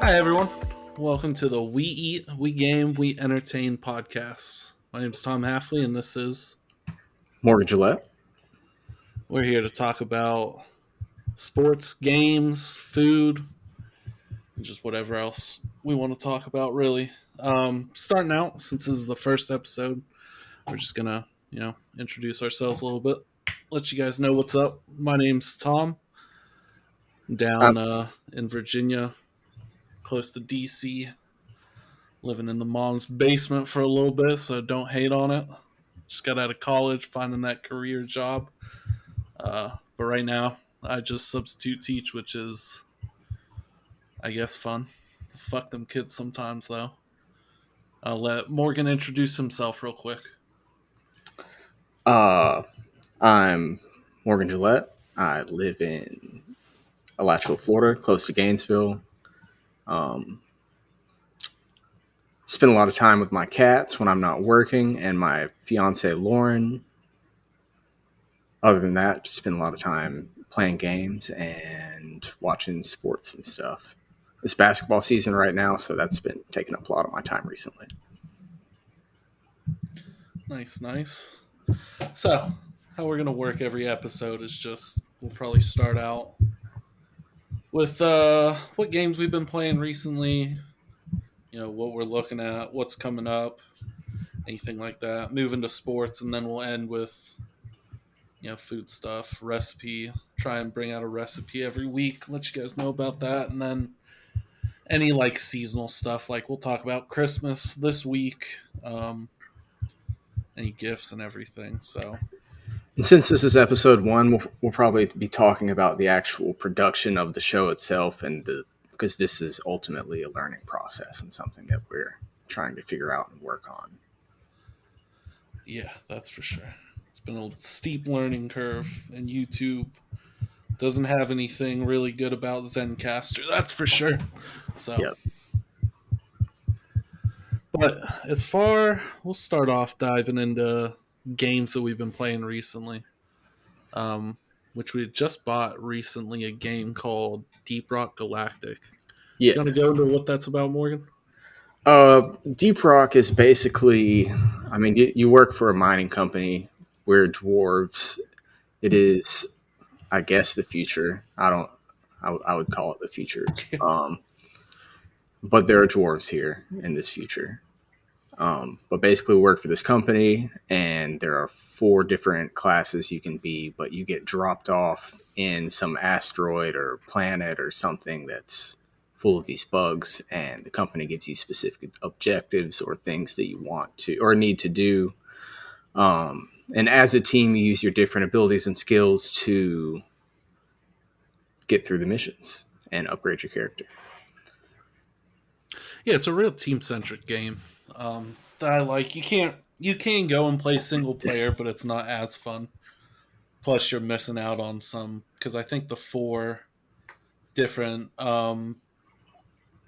Hi, everyone. Welcome to the We Eat, We Game, We Entertain podcast. My name is Tom Halfley, and this is. Morgan Gillette. We're here to talk about sports, games, food, and just whatever else we want to talk about, really. Starting out, since this is the first episode, we're just going to, introduce ourselves a little bit, let you guys know what's up. My name's Tom. I'm down Um, in Virginia, close to D.C., living in the mom's basement for a little bit, so don't hate on it. Just got out of college, finding that career job. But right now, I just substitute teach, which is, I guess, fun. Fuck them kids sometimes, though. I'll let Morgan introduce himself real quick. uh, I'm Morgan Gillette. I live in Alachua, Florida, close to Gainesville. Um, Spend a lot of time with my cats when I'm not working, and my fiance Lauren. Other than that, just spend a lot of time playing games and watching sports and stuff. It's basketball season right now, so that's been taking up a lot of my time recently. Nice, nice. So, how we're going to work every episode is just, we'll probably start out with what games we've been playing recently, what we're looking at, what's coming up, anything like that. Move into sports, and then we'll end with food stuff, recipe. Try and bring out a recipe every week. Let you guys know about that, and then any like seasonal stuff. Like we'll talk about Christmas this week, any gifts and everything. So And since this is episode one, we'll probably be talking about the actual production of the show itself, because this is ultimately a learning process and something that we're trying to figure out and work on. yeah, that's for sure. It's been a steep learning curve, and YouTube doesn't have anything really good about Zencaster. That's for sure. So, Yep. but we'll start off diving into games that we've been playing recently. Which we just bought recently a game called Deep Rock Galactic. Do you want to go Yes. into what that's about, Morgan? Deep Rock is basically, I mean, you work for a mining company. We're dwarves. It is, I guess, the future. I would call it the future. But there are dwarves here in this future. But basically, we work for this company, and there are 4 different classes you can be, but you get dropped off in some asteroid or planet or something that's full of these bugs, and the company gives you specific objectives or things that you want to or need to do. And as a team, you use your different abilities and skills to get through the missions and upgrade your character. Yeah, it's a real team centric game. That I like. You can go and play single player, but it's not as fun. Plus, you're missing out on some because I think the 4 different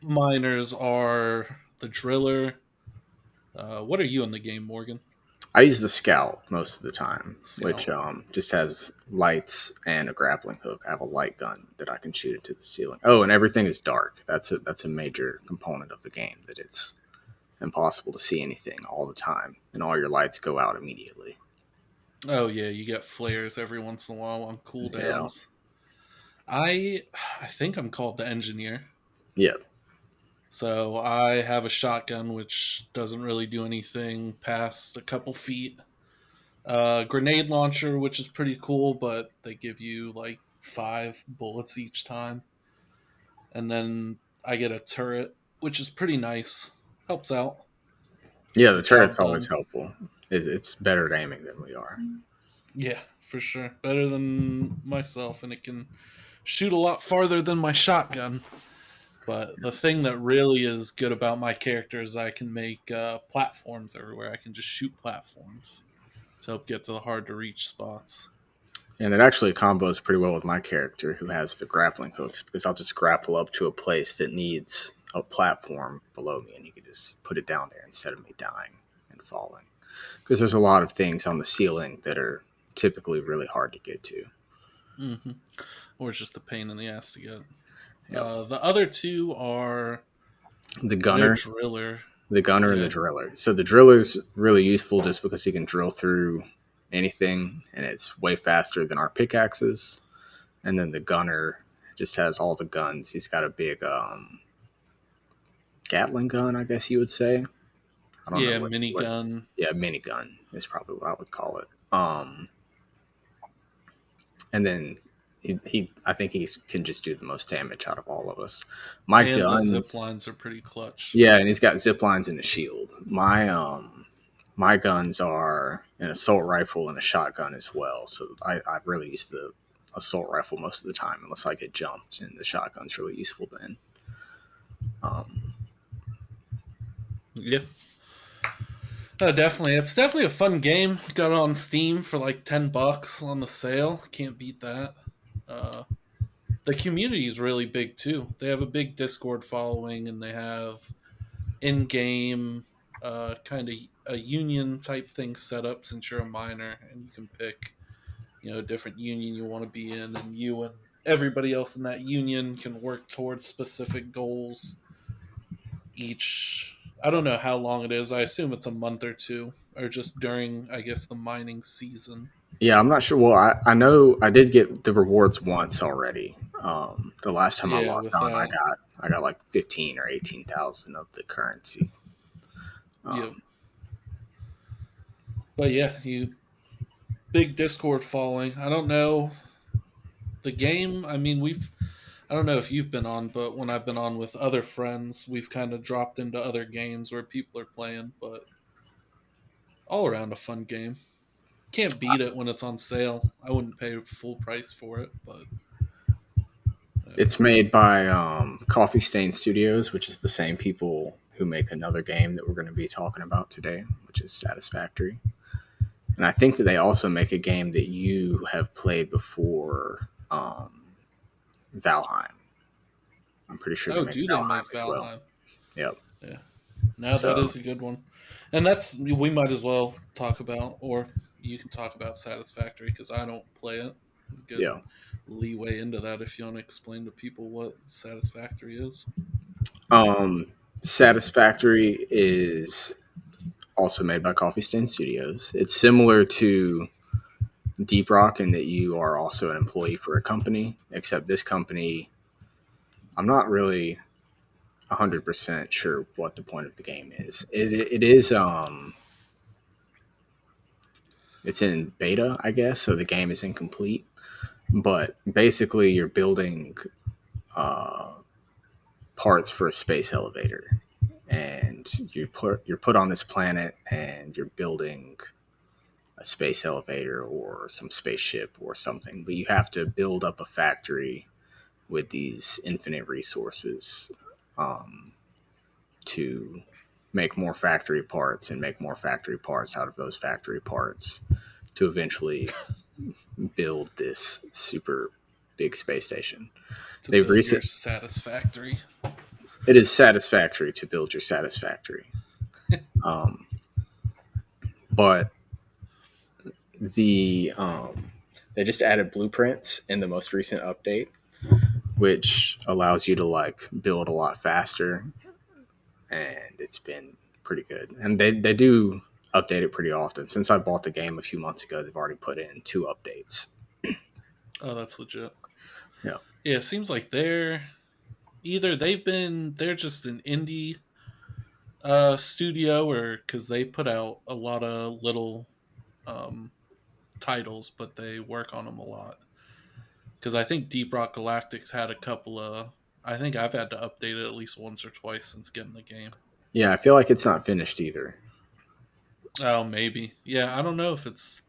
miners are the driller. What are you in the game, Morgan? I use the scout most of the time, which Scout. just has lights and a grappling hook. I have a light gun that I can shoot into the ceiling. Oh, and everything is dark. That's a major component of the game, that it's impossible to see anything all the time, and all your lights go out immediately. Oh yeah, you get flares every once in a while on Yeah, cooldowns. I think I'm called the engineer. yeah, So I have a shotgun which doesn't really do anything past a couple feet. Grenade launcher, which is pretty cool, but they give you like 5 bullets each time. And then I get a turret, which is pretty nice. Helps out. yeah. Gets The the job turret's always done. helpful. It's better at aiming than we are. Yeah, for sure. Better than myself, and it can shoot a lot farther than my shotgun. But the thing that really is good about my character is I can make platforms everywhere. I can just shoot platforms to help get to the hard to reach spots. And it actually combos pretty well with my character, who has the grappling hooks, because I'll just grapple up to a place that needs a platform below me, and he can just put it down there instead of me dying and falling. Because there's a lot of things on the ceiling that are typically really hard to get to. Hmm. Or it's just a pain in the ass to get. Yep. The other two are. The And their gunner, driller. the gunner, and the Yeah. driller. So the driller's really useful just because he can drill through anything, and it's way faster than our pickaxes. And then the gunner just has all the guns. He's got a big Gatling gun, I guess you would say. I don't know Yeah, what. minigun. Yeah, minigun is probably what I would call it. And then I think he can just do the most damage out of all of us. My And the zip guns, lines are pretty clutch. yeah, and he's got zip lines and a shield. My guns are an assault rifle and a shotgun as well. So I really use the assault rifle most of the time, unless I get jumped, and the shotgun's really useful then. Um, Yeah. Definitely. It's definitely a fun game. Got it on Steam for like $10 on the sale. Can't beat that. Uh, the community is really big too. They have a big Discord following, and they have in-game kind of a union type thing set up since you're a miner, and you can pick a different union you want to be in, and you and everybody else in that union can work towards specific goals each. I don't know how long it is. I assume it's a month or two, or just during, I guess, the mining season. yeah, I'm not sure. Well, I know I did get the rewards once already. The last time I Yeah, logged on, without. I got like 15 or 18,000 of the currency. Yep. Um, But yeah, you big Discord following. I don't know the game. I mean, we've. I don't know if you've been on, but when I've been on with other friends, we've kind of dropped into other games where people are playing. But all around a fun game. Can't beat it when it's on sale. I wouldn't pay full price for it, but it's made by Coffee Stain Studios, which is the same people who make another game that we're going to be talking about today, which is Satisfactory. And I think that they also make a game that you have played before, Valheim. I'm pretty sure they oh, make do they Valheim make as well. Valheim? Yep. Yeah. Now that So is a good one, and that's we might as well talk about, or you can talk about Satisfactory because I don't play it. Good yeah, leeway into that if you want to explain to people what Satisfactory is. um, Satisfactory is also made by Coffee Stain Studios. It's similar to Deep Rock in that you are also an employee for a company, except this company, I'm not really 100% sure what the point of the game is. It is it's in beta, I guess, so the game is incomplete. But basically, you're building uh, parts for a space elevator, and you're put on this planet, and you're building a space elevator or some spaceship or something. But you have to build up a factory with these infinite resources, um, to make more factory parts and make more factory parts out of those factory parts to eventually build this super big space station. To They've build your recent Satisfactory. It is satisfactory to build your satisfactory, um, but they just added blueprints in the most recent update, which allows you to like build a lot faster, and it's been pretty good. And they do update it pretty often. Since I bought the game a few months ago, they've already put in 2 updates. Oh, that's legit. Yeah. Yeah, it seems like they're just an indie studio, or because they put out a lot of little um titles, but they work on them a lot. Because I think Deep Rock Galactic's had a couple of. I think I've had to update it at least once or twice since getting the game. Yeah, I feel like it's not finished either. Oh, maybe. Yeah, I don't know if it's.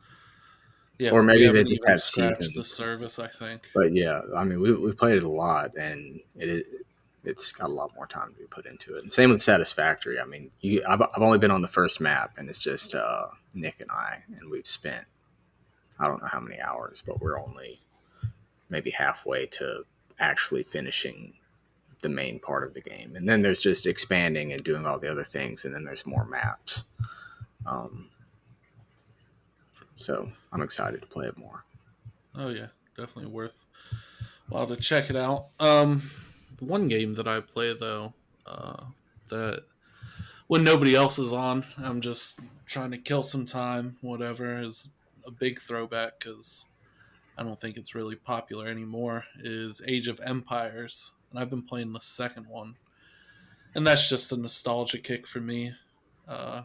Yeah, Or we maybe they haven't just even have scratched the seasons. service, I think. But yeah, I mean, we played it a lot, and it's got a lot more time to be put into it. And same with Satisfactory. I mean, I've only been on the first map, and it's just Nick and I, and we've spent I don't know how many hours, but we're only maybe halfway to actually finishing the main part of the game. And then there's just expanding and doing all the other things, and then there's more maps. Um, so I'm excited to play it more. Oh, yeah, definitely worth while to check it out. One game that I play, though, that when nobody else is on, I'm just trying to kill some time. Whatever is a big throwback because I don't think it's really popular anymore. Is Age of Empires, and I've been playing the second one, and that's just a nostalgia kick for me. Uh,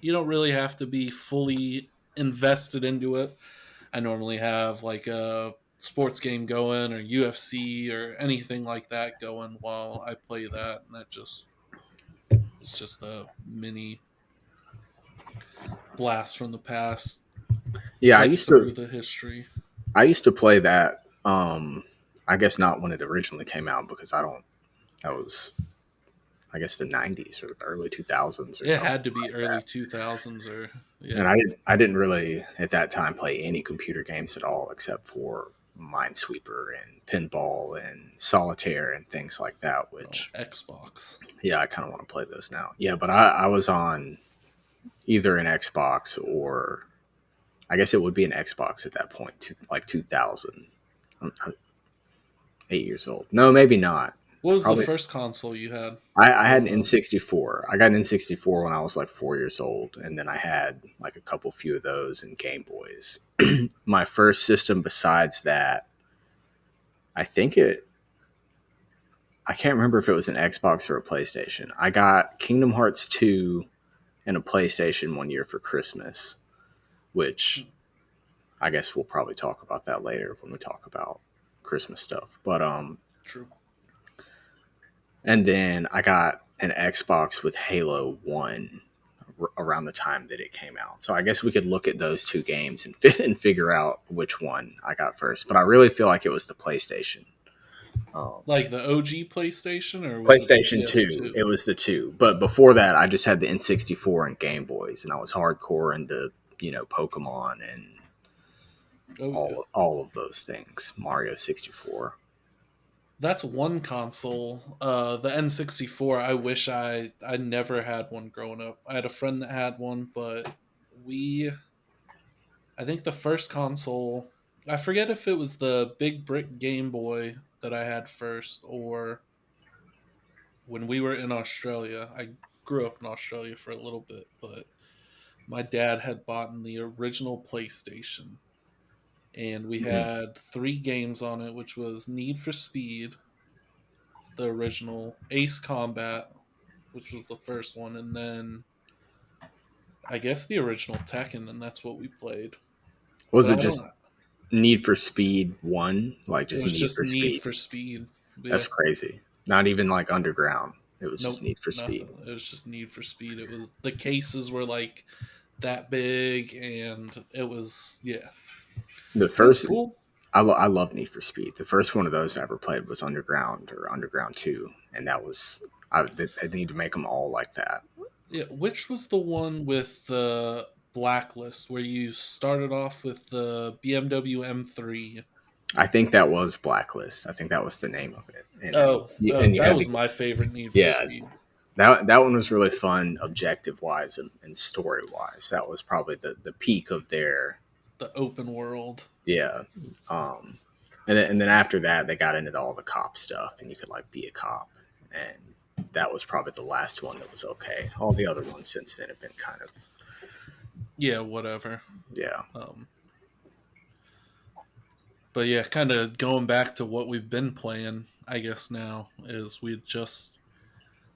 you don't really have to be fully invested into it. I normally have like a sports game going or UFC or anything like that going while I play that, and that just it's just a mini blast from the past, Yeah, flick through the history. I used to play that. I guess not when it originally came out because I don't. That was, I guess, the '90s or the early 2000s or It something had to be like early that. 2000s or And yeah. I didn't really at that time play any computer games at all except for Minesweeper and Pinball and Solitaire and things like that. Oh, Which, Xbox. yeah, I kind of want to play those now. Yeah, but I was on either an Xbox or I guess it would be an Xbox at that point, like 2000. I'm 8 years old. No, maybe not. What was the Probably. first console you had I had an growing up? N64. I got an N64 when I was like 4 years old, and then I had like a couple few of those and Game Boys. My first system besides that, I think it. I can't remember if it was an Xbox or a PlayStation. I got Kingdom Hearts 2 and a PlayStation one year for Christmas, which I guess we'll probably talk about that later when we talk about Christmas stuff. But True. and then I got an Xbox with Halo 1 around the time that it came out. So I guess we could look at those two games and and figure out which one I got first. But I really feel like it was the PlayStation. Um, Like the OG PlayStation, or was it the PlayStation 2, PS2? it was the two. But before that, I just had the N64 and Game Boys, and I was hardcore into, Pokemon and Oh yeah. all of those things. Mario 64. That's one console. The N64. I wish I never had one growing up. I had a friend that had one, but we. I think the first console. I forget if it was the big brick Game Boy that I had first, or when we were in Australia. I grew up in Australia for a little bit, but my dad had bought the original PlayStation, and we Mhm. had three games on it, which was Need for Speed, the original, Ace Combat, which was the first one, and then I guess the original Tekken, and that's what we played. Was But it I just don't. Need for Speed 1? Like It just was Need just for Need Speed? for Speed. That's Yeah. crazy. Not even like Underground. It was just Nope. Need for Speed. Nothing. It was just Need for Speed. It was the cases were like that big, and it was yeah. The It was first, cool. I love Need for Speed. The first one of those I ever played was Underground or Underground 2. And that was, they need to make them all like that. Yeah. Which was the one with the blacklist where you started off with the BMW M3? I think that was Blacklist. I think that was the name of it. Oh, And you that had was to, my favorite Need for yeah, Speed. that one was really fun, objective wise and story wise. That was probably the peak of their, The open world. yeah. Um, and then after that, they got into all the cop stuff, and you could like be a cop, and that was probably the last one that was okay. All the other ones since then have been kind of, Yeah, whatever. yeah, Um, but yeah, kind of going back to what we've been playing, I guess now is we just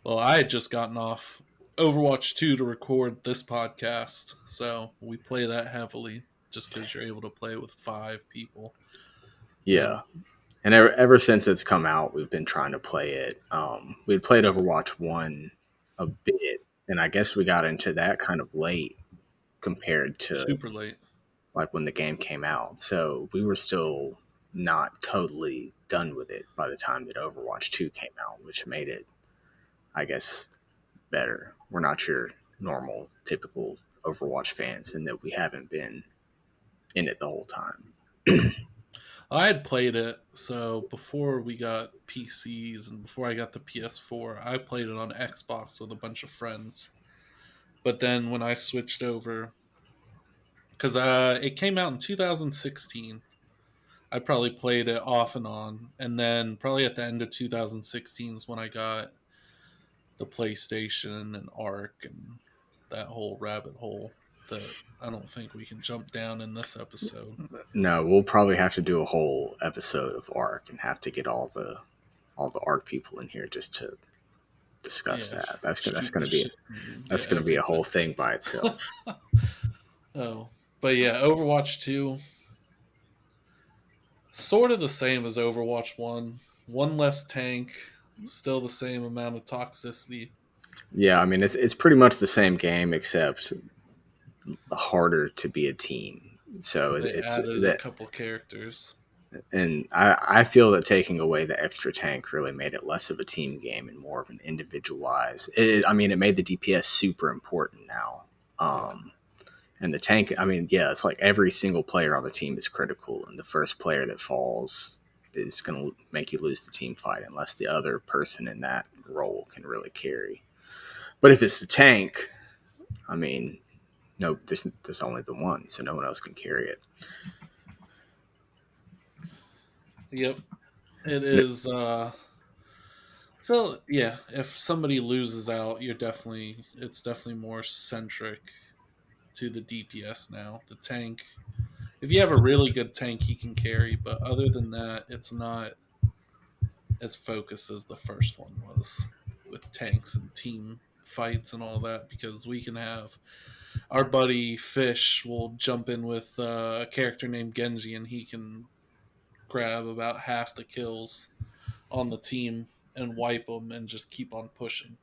well, I had just gotten off Overwatch 2 to record this podcast, so we play that heavily just because you're able to play with five people. yeah. And And ever since it's come out, we've been trying to play it. We had played Overwatch 1 a bit, and I guess we got into that kind of late compared to super late. like when the game came out. So we were still not totally done with it by the time that Overwatch 2 came out, which made it, I guess, better. We're not your normal, typical Overwatch fans, and that we haven't been in it the whole time. I had played it, so before we got PCs and before I got the PS4, I played it on Xbox with a bunch of friends. But then when I switched over, because it came out in 2016, I probably played it off and on, and then probably at the end of 2016 is when I got the PlayStation and Arc and that whole rabbit hole that I don't think we can jump down in this episode. No, we'll probably have to do a whole episode of Arc and have to get all the Arc people in here just to discuss Yeah, that. That's shoot gonna the be shit. that's Yeah, gonna be a whole everything. thing by itself. Oh, but yeah, Overwatch 2, sort of the same as Overwatch 1. One less tank, still the same amount of toxicity. Yeah, I mean it's pretty much the same game except harder to be a team. So They it's added a that, couple characters. and I feel that taking away the extra tank really made it less of a team game and more of an individualized. I mean, it made the DPS super important now. Yeah. And the tank, I mean, yeah, it's like every single player on the team is critical, and the first player that falls is going to make you lose the team fight unless the other person in that role can really carry. But if it's the tank, I mean, no, there's only the one, so no one else can carry it. Yep. It is so yeah, if somebody loses out, it's definitely more centric to the DPS now. The tank, if you have a really good tank, he can carry, but other than that, it's not as focused as the first one was with tanks and team fights and all that, because we can have our buddy Fish will jump in with a character named Genji, and he can grab about half the kills on the team and wipe them and just keep on pushing.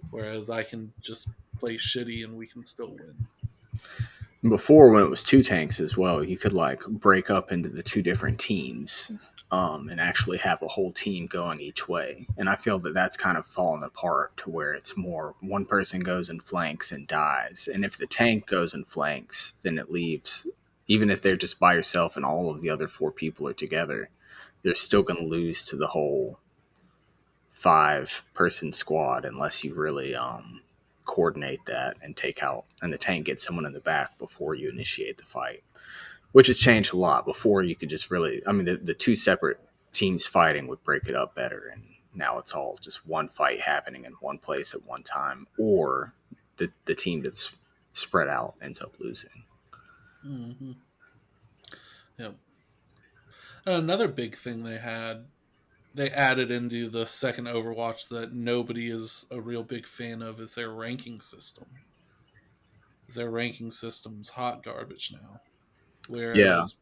Whereas I can just play shitty and we can still win. Before, when it was two tanks as well, you could like break up into the two different teams, and actually have a whole team going each way. And I feel that that's kind of fallen apart to where it's more one person goes and flanks and dies. And if the tank goes and flanks, then it leaves, even if they're just by yourself and all of the other four people are together, they're still going to lose to the whole 5-person squad unless you really coordinate that and take out, and the tank gets someone in the back before you initiate the fight, which has changed a lot. Before, you could just really, I mean, the two separate teams fighting would break it up better, and now it's all just one fight happening in one place at one time, or the team that's spread out ends up losing. Mm-hmm. Yep. And another big thing they added into the second Overwatch that nobody is a real big fan of is their ranking system. Their ranking system's hot garbage now. Yeah. Whereas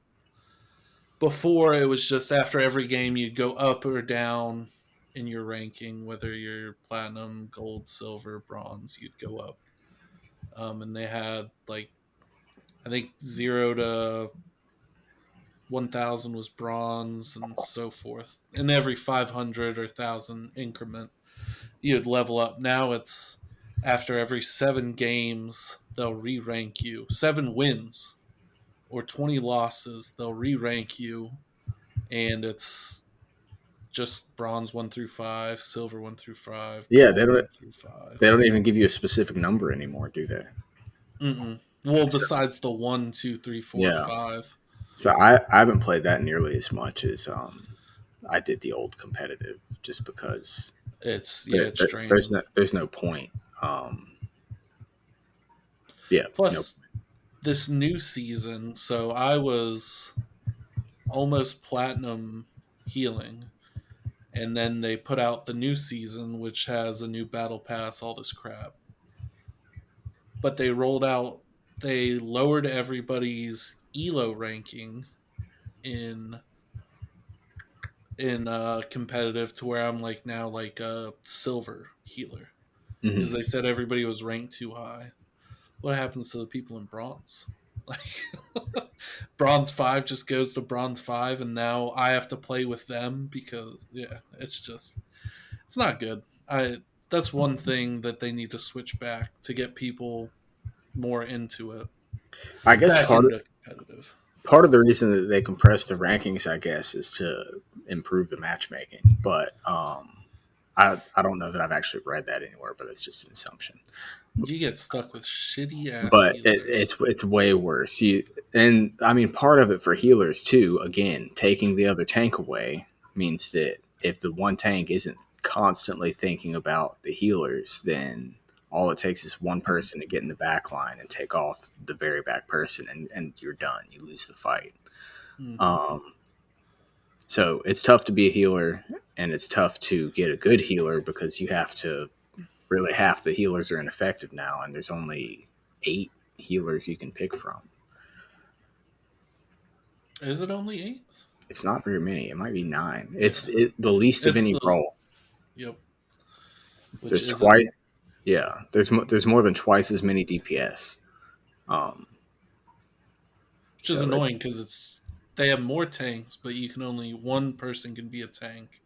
before it was just after every game you'd go up or down in your ranking, whether you're platinum, gold, silver, bronze, you'd go up. And they had like I think 0 to 1,000 was bronze and so forth. In every 500 or 1,000 increment, you'd level up. Now it's after every 7 games, they'll re rank you. 7 wins or 20 losses, they'll re rank you. And it's just bronze 1 through 5, silver 1 through 5, Yeah, gold 1 through 5. they don't even give you a specific number anymore, do they? Mm-mm. Well, So, besides the 1, 2, 3, 4, yeah. 5. So I haven't played that nearly as much as I did the old competitive, just because It's draining. there's no point. Um, yeah, no. Plus, this new season, so I was almost platinum healing, and then they put out the new season, which has a new battle pass, all this crap. But they lowered everybody's elo ranking in competitive to where I'm like now like a silver healer because Mhm. they said everybody was ranked too high. What happens to the people in bronze? Like bronze 5 just goes to bronze 5, and now I have to play with them because yeah, it's not good. I That's one thing that they need to switch back to get people more into it, I guess back into competitive. part of the reason that they compressed the rankings, I guess, is to improve the matchmaking. But I don't know that I've actually read that anywhere, but it's just an assumption. You get stuck with shitty ass But healers. it's way worse. And I mean, part of it for healers too. Again, taking the other tank away means that if the one tank isn't constantly thinking about the healers, then all it takes is one person to get in the back line and take off the very back person, and you're done. You lose the fight. Mm-hmm. Um, so it's tough to be a healer, and it's tough to get a good healer because you have to really half the healers are ineffective now, and there's only 8 healers you can pick from. Is it only 8? It's not very many. It might be 9. Yeah, The least of it's any the role. yep, which There's isn't. twice. Yeah, there's more than twice as many DPS. Um, Which is so annoying because they have more tanks, but you can only one person can be a tank.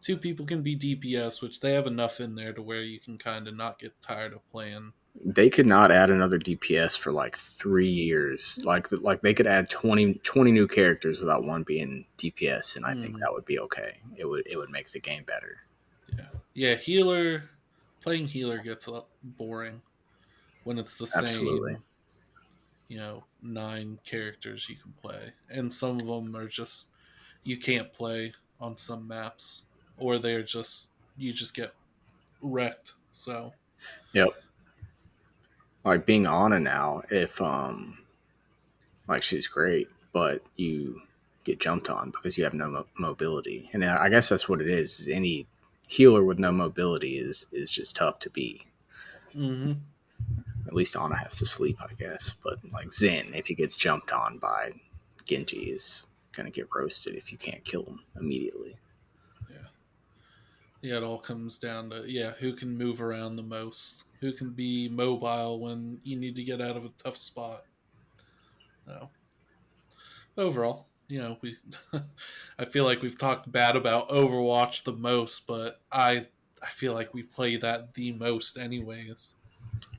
2 people can be DPS, which they have enough in there to where you can kind of not get tired of playing. they could not add another DPS for like 3 years. Like they could add 20 new characters without one being DPS, and I think Mm, that would be okay. It would make the game better. yeah, yeah. Healer playing healer gets a lot boring when it's the Absolutely. same, 9 characters you can play, and some of them are just you can't play on some maps, or they're just you just get wrecked. So Yep. Like being Ana now, if like she's great, but you get jumped on because you have no mobility, and I guess that's what it is. Any healer with no mobility is just tough to beat. mm-hmm. At least Ana has to sleep, I guess. But like Zen, if he gets jumped on by Genji, is gonna get roasted if you can't kill him immediately. Yeah, yeah. It all comes down to who can move around the most, who can be mobile when you need to get out of a tough spot. No, overall, we I feel like we've talked bad about Overwatch the most, but I feel like we play that the most anyways.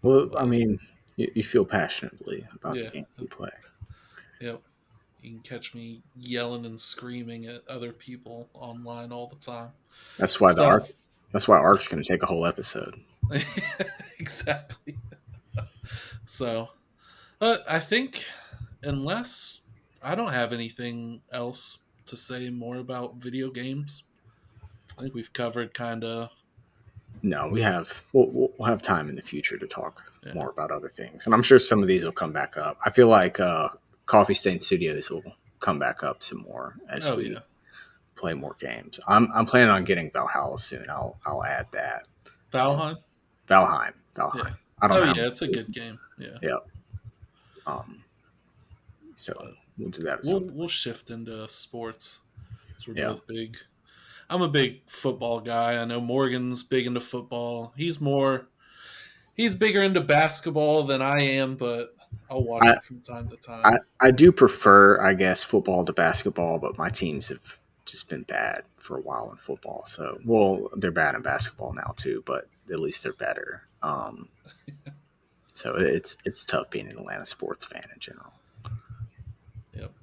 Well, I But mean, you feel passionately about the yeah, games you play. yep. You can catch me yelling and screaming at other people online all the time. That's why the So arc. That's why Arc's gonna take a whole episode. exactly. So, but I think unless I don't have anything else to say more about video games, I think we've covered kind of No, we'll have time in the future to talk yeah. more about other things, and I'm sure some of these will come back up. I feel like Coffee Stain Studios will come back up some more as Oh we yeah, play more games. I'm planning on getting Valhalla soon. I'll add that. Um, Valheim. Valheim. Yeah. I don't Oh know how yeah, much. it's a good game. Yeah, Yeah. Um. So but we'll do that at some we'll point. we'll shift into sports. So we're Yeah. both big. I'm a big football guy. I know Morgan's big into football. He's bigger into basketball than I am, but I'll watch I, it from time to I time. I do prefer, I guess, football to basketball, but my teams have just been bad for a while in football. So, well, they're bad in basketball now too, but at least they're better. So it's tough being an Atlanta sports fan in general. Yep.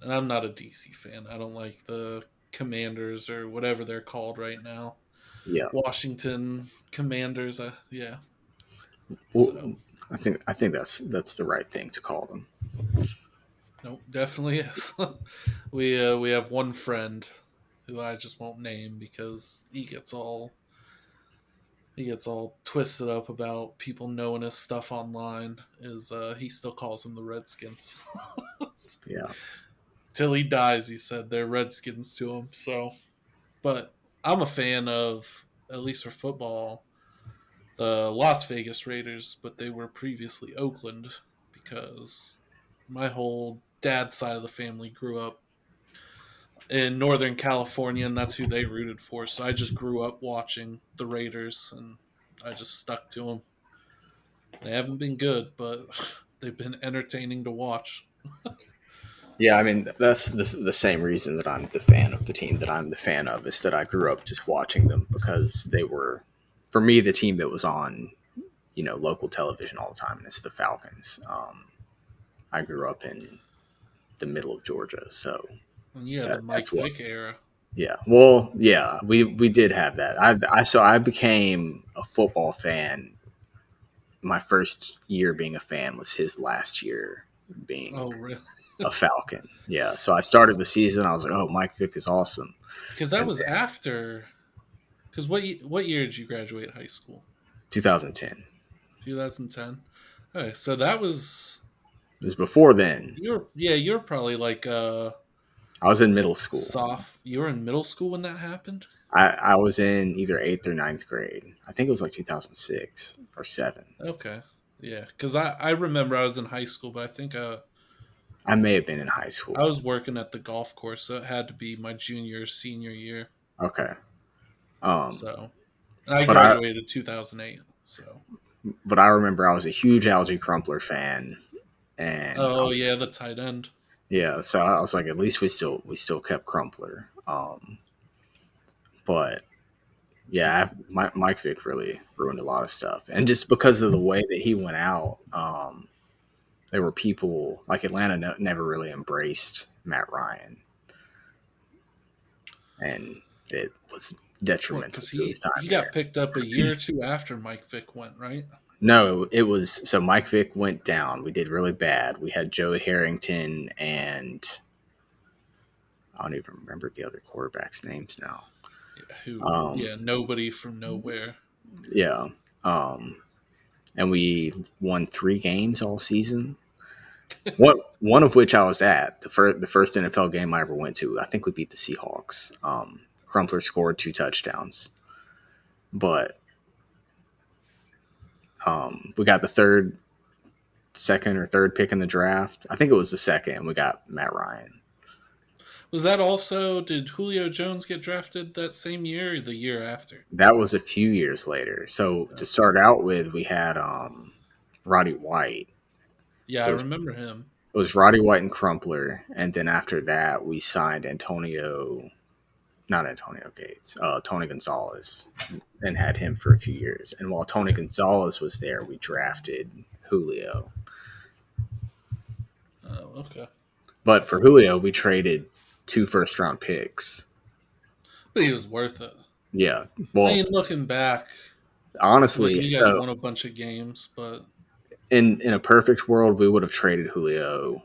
And I'm not a DC fan. I don't like the Commanders or whatever they're called right now. Yeah. Washington Commanders. Yeah. So Well, I think that's the right thing to call them. no, definitely is. We have one friend who I just won't name because he gets all twisted up about people knowing his stuff online. Is he still calls them the Redskins? Yeah. Till he dies, he said they're Redskins to him. So, but I'm a fan of, at least for football, the Las Vegas Raiders, but they were previously Oakland because my whole dad's side of the family grew up in Northern California, and that's who they rooted for. So I just grew up watching the Raiders, and I just stuck to them. They haven't been good, but they've been entertaining to watch. Yeah, I mean that's the same reason that I'm the fan of the team that I'm the fan of is that I grew up just watching them because they were, for me, the team that was on local television all the time, and it's the Falcons. I grew up in the middle of Georgia, so And you had the that's Mike what. Vick era. Yeah, well, yeah, we did have that. I became a football fan. My first year being a fan was his last year being Oh, really? a Falcon. Yeah, so I started the season. I was like, oh, Mike Vick is awesome. Because that And was after. Because what year did you graduate high school? 2010. 2010. Okay, so that was It was before then. you're probably like I was in middle school. soft. You were in middle school when that happened. I was in either eighth or ninth grade. I think it was like 2006 or seven. Okay, yeah, because I remember I was in high school, but I think I may have been in high I school. was working at the golf course, so it had to be my junior or senior year. Okay. Um, So, and I but I graduated 2008. So, but I remember I was a huge Algie Crumpler fan, and oh yeah, the tight end. yeah, so I was like, at least we still kept Crumpler. But yeah, Mike Vick really ruined a lot of stuff, and just because of the way that he went out, there were people like Atlanta never really embraced Matt Ryan, and it was What? detrimental Because to his he time got here. picked up a year or two after Mike Vick went, right? No, it was so Mike Vick went down. We did really bad. We had Joe Harrington and I don't even remember the other quarterbacks' names now. Yeah, who? Um, Yeah, nobody from nowhere. yeah, um, and we won 3 games all season. One of which I was at the first NFL game I ever went to. I think we beat the Seahawks. Crumpler scored 2 touchdowns, but we got the second or third pick in the draft. I think it was the second. We got Matt Ryan. Was that also? Did Julio Jones get drafted that same year or the year after? That was a few years later. So to Okay. start out with, we had Roddy White. Yeah, I So remember him. it was Roddy White and Crumpler, and then after that, we signed not Antonio Gates, Tony Gonzalez, and had him for a few years. And while Tony Gonzalez was there, we drafted Julio. Oh, okay. But for Julio, we traded 2 first round picks. But he was worth it. Yeah. I Well, mean, looking back, honestly, you guys so won a bunch of games, but in a perfect world, we would have traded Julio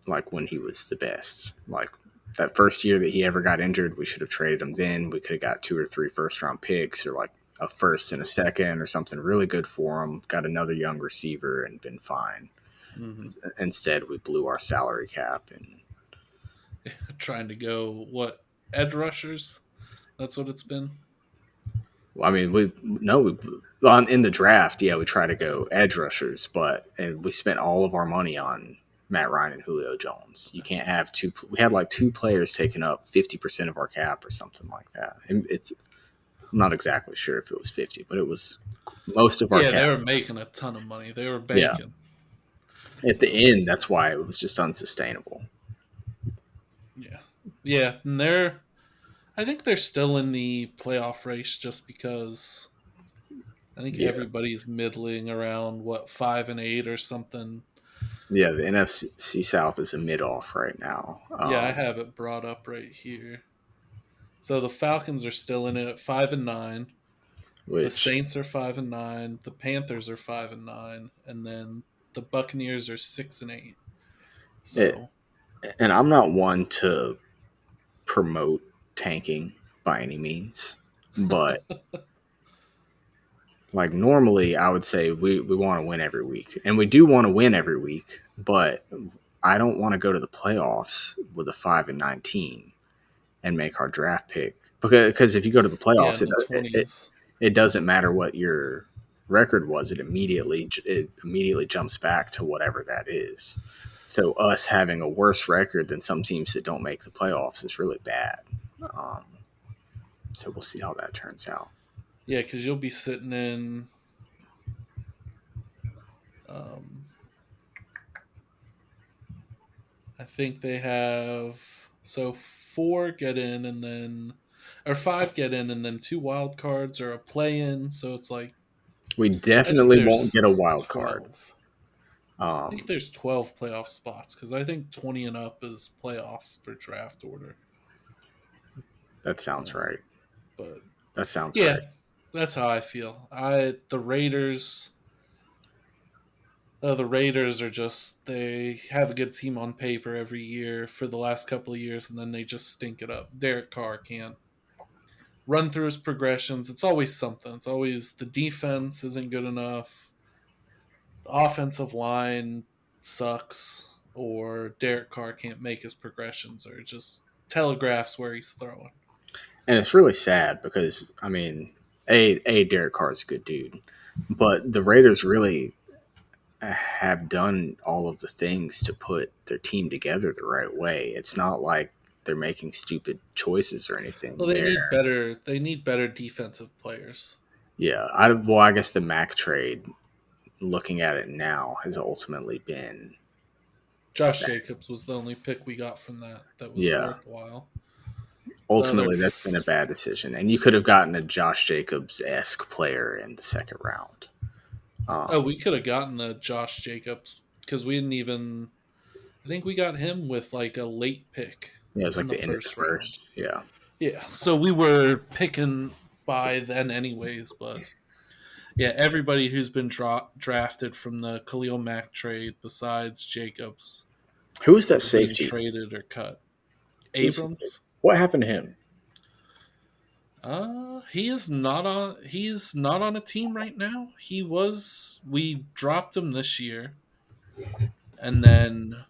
like when he was the best. Like that first year that he ever got injured, we should have traded him then. We could have got 2 or 3 first round picks or like a first and a second or something really good for him, got another young receiver and been fine. mhm. Instead, we blew our salary cap and Trying to go what edge rushers? That's what it's been. I mean, we no, we in the draft, yeah, we try to go edge rushers, but and we spent all of our money on Matt Ryan and Julio Jones. You can't have two. We had like 2 players taking up 50% of our cap or something like that. And I'm not exactly sure if it was 50, but it was most of our Yeah, they cap. were making a ton of money. They were Yeah, banking. at the So end, that's why it was just unsustainable. yeah, yeah, and they're. I think they're still in the playoff race just because I think Yeah, everybody's middling around what 5-8 or something. yeah. The NFC South is a mid off right now. Yeah, I have it brought up right here. So the Falcons are still in it at 5-9. The Which Saints are 5-9. The Panthers are 5-9, and then the Buccaneers are 6-8. it, So and I'm not one to promote tanking by any means, but like normally I would say we want to win every week. And we do want to win every week, but I don't want to go to the playoffs with a 5-9 team and make our draft pick. Because if you go to the yeah, playoffs, in the it 20s. it doesn't matter what your record was. It immediately jumps back to whatever that is. So us having a worse record than some teams that don't make the playoffs is really bad. Um, so we'll see how that turns out. Yeah, because you'll be sitting in. Um, I think they have so four get in and then, or five get in and then two wild cards or a play in. So it's like We I think definitely won't get a there's wild card. 12. I think Um, there's 12 playoff spots because I think 20 and up is playoffs for draft order. that sounds Um, right. but That sounds yeah, right. that's how I feel. The Raiders are just they have a good team on paper every year for the last couple of years, and then they just stink it up. Derek Carr can't run through his progressions. It's always something. It's always the defense isn't good enough, the offensive line sucks, or Derek Carr can't make his progressions, or just telegraphs where he's throwing. And it's really sad because I mean, a Derek Carr is a good dude, but the Raiders really have done all of the things to put their team together the right way. It's not like they're making stupid choices or anything. Well, they They're need better. They need better defensive players. yeah. I guess the Mac trade, looking at it now, has ultimately been Josh that. Jacobs was the only pick we got from that was Yeah, worthwhile. The other, ultimately that's been a bad decision, and you could have gotten a Josh Jacobs esque player in the second round. oh, Um, we could have gotten the Josh Jacobs because we didn't even. I think we got him with like a late pick yeah, it was in like the the end of the first round. first. Yeah, Yeah, so we were picking by then, anyways. But yeah, everybody who's been drafted from the Khalil Mack trade, besides Jacobs, who was that has been safety? traded or cut. Who's the safety? Abrams. What happened to him? He is not on. He's not on a team right now. He was. We dropped him this year, and then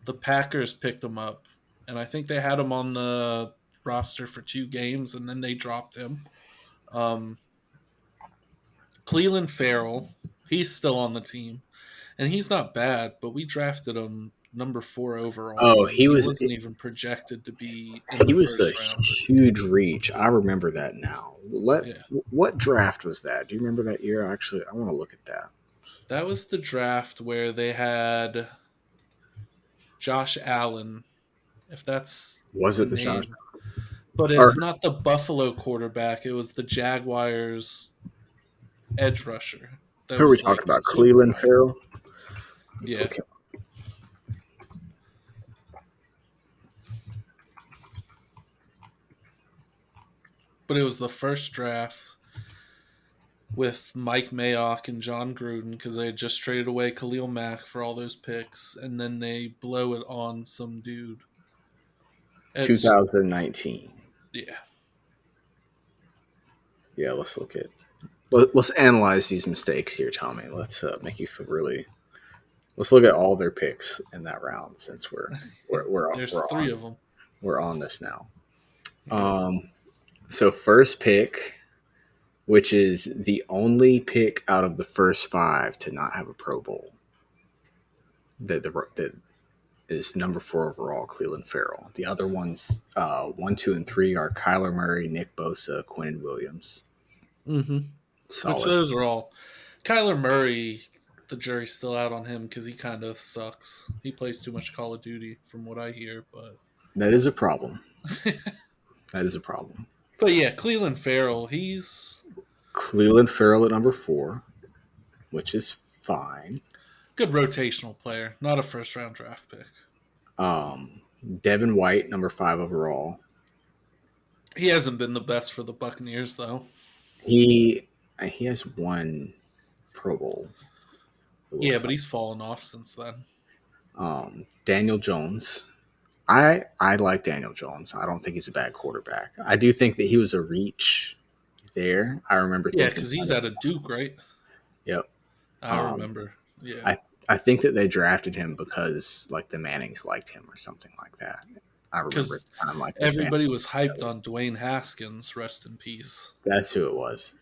the Packers picked him up, and I think they had him on the roster for 2 games, and then they dropped him. Um, Cleveland Farrell, he's still on the team, and he's not bad, but we drafted him number 4 overall, Oh, and he wasn't even projected to be in he the was a first round. huge reach. I remember that now. Yeah, What draft was that? Do you remember that year? Actually, I want to look at that. that was the draft where they had Josh Allen, if that's Was a it the Josh? name, but Or it's not the Buffalo quarterback. It was the Jaguars edge rusher that who are we was talking like about? super Cleveland high. Farrell. Let's Yeah, look at. but it was the first draft with Mike Mayock and John Gruden because they had just traded away Khalil Mack for all those picks, and then they blow it on some dude. It's 2019. yeah, Yeah, let's look at. Let's analyze these mistakes here, Tommy. Let's make you feel really. Let's look at all their picks in that round since there's we're three on of them. we're on this now. Yeah, Um, so first pick, which is the only pick out of the first five to not have a Pro Bowl. That is number 4 overall, Cleveland Farrell. The other ones, 1, 2, and 3 are Kyler Murray, Nick Bosa, Quinn Williams. mm-hmm. Which Solid. those are all. Kyler Murray, the jury's still out on him because he kind of sucks. He plays too much Call of Duty, from what I hear. But That is a problem. That is a problem. but yeah, Cleveland Farrell, he's Cleveland Farrell at number 4, which is fine. good rotational player, not a first round draft pick. Devin White, number 5 overall. He hasn't been the best for the Buccaneers though. He has one Pro Bowl. It Yeah, looks but like. he's fallen off since then. Daniel Jones. I like Daniel Jones. I don't think he's a bad quarterback. I do think that he was a reach there. I remember Yeah, thinking because about he's it. out of Duke, right? Yep. I Um, remember. Yeah, I think that they drafted him because like the Mannings liked him or something like that. I remember at because the time like the family. everybody was hyped on Dwayne Haskins. Rest in peace. That's who it was.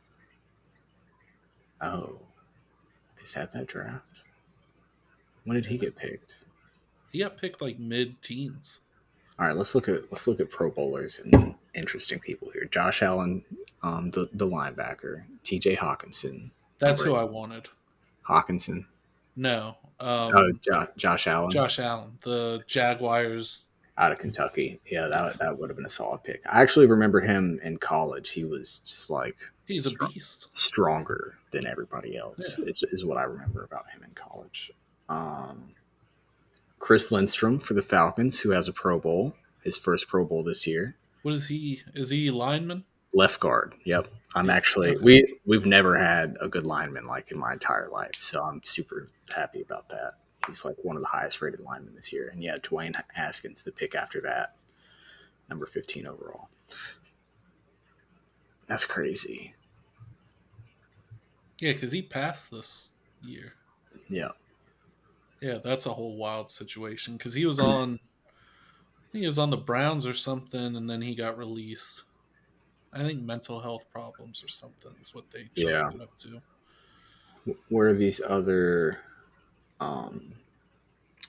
Oh, is that draft? When did he get picked? He got picked like mid-teens. All right, let's look at Pro Bowlers and interesting people here. Josh Allen, the linebacker. T.J. Hawkinson, That's number who 8. I wanted. Hawkinson. No, Oh, Josh Allen Josh Allen, the Jaguars. out of Kentucky. Yeah, Yeah, that would have been a solid pick. I actually remember him in college. He was just like he's a beast. stronger than everybody Yeah. else. Is what I remember about him in college. Um, Chris Lindstrom for the Falcons, who has a Pro Bowl, his first Pro Bowl this year. What is he? Is he lineman? Left guard. Yep. I'm Yeah. actually Okay. we've never had a good lineman like in my entire life, so I'm super happy about that. He's like one of the highest rated linemen this year, and yeah, Dwayne Haskins, the pick after that, number 15 overall. That's crazy. Yeah, because he passed this year. Yeah. Yeah, that's a whole wild situation. Because he was on, I think he was on the Browns or something, and then he got released. I think mental health problems or something is what they Yeah. chalked it up to. Where are these other? Um,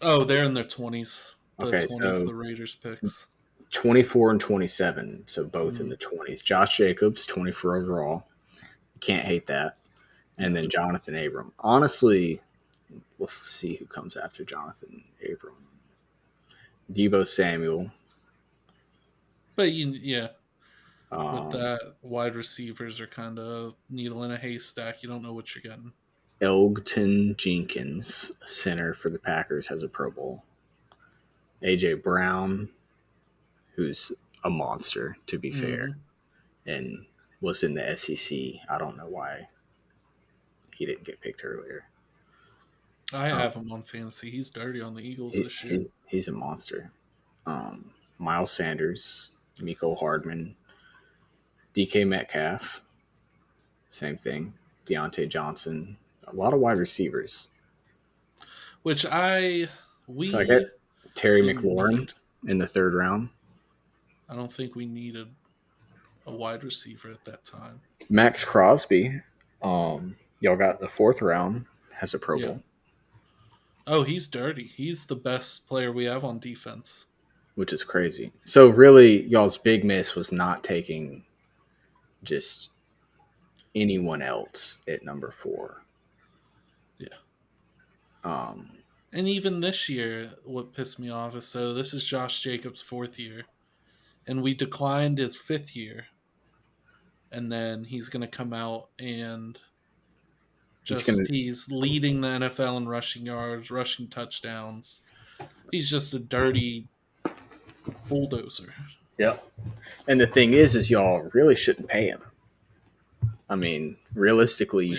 Oh, they're in their 20s. The okay, 20s, so the Raiders picks. 24 and 27, so both in Mm, the 20s. Josh Jacobs, 24 overall. Can't hate that. And no. then Jonathan Abram. Honestly, let's see who comes after Jonathan Abram. Debo Samuel, But yeah, with um, that, wide receivers are kind of needle in a haystack. You don't know what you're getting. Elgton Jenkins, center for the Packers, has a Pro Bowl. AJ Brown, who's a monster, to be fair, Hmm. and was in the SEC. I don't know why he didn't get picked earlier. I Um, have him on fantasy. He's dirty on the Eagles this year. he's a monster. Miles Sanders, Miko Hardman, DK Metcalf, same thing. Deontay Johnson, a lot of wide receivers. Which So I get we Terry didn't McLaurin need. in the third round. I don't think we needed a wide receiver at that time. Max Crosby, y'all got the fourth round, has a Pro Yeah. Bowl, Oh, he's dirty. He's the best player we have on defense. which is crazy. So really, y'all's big miss was not taking just anyone else at number 4. Yeah. Um, And even this year, what pissed me off is so this is Josh Jacobs' fourth year, and we declined his fifth year, and then he's going to come out and he's gonna, he's leading the NFL in rushing yards, rushing touchdowns. He's just a dirty bulldozer. yeah. And the thing is y'all really shouldn't pay him. I mean, realistically, Yeah.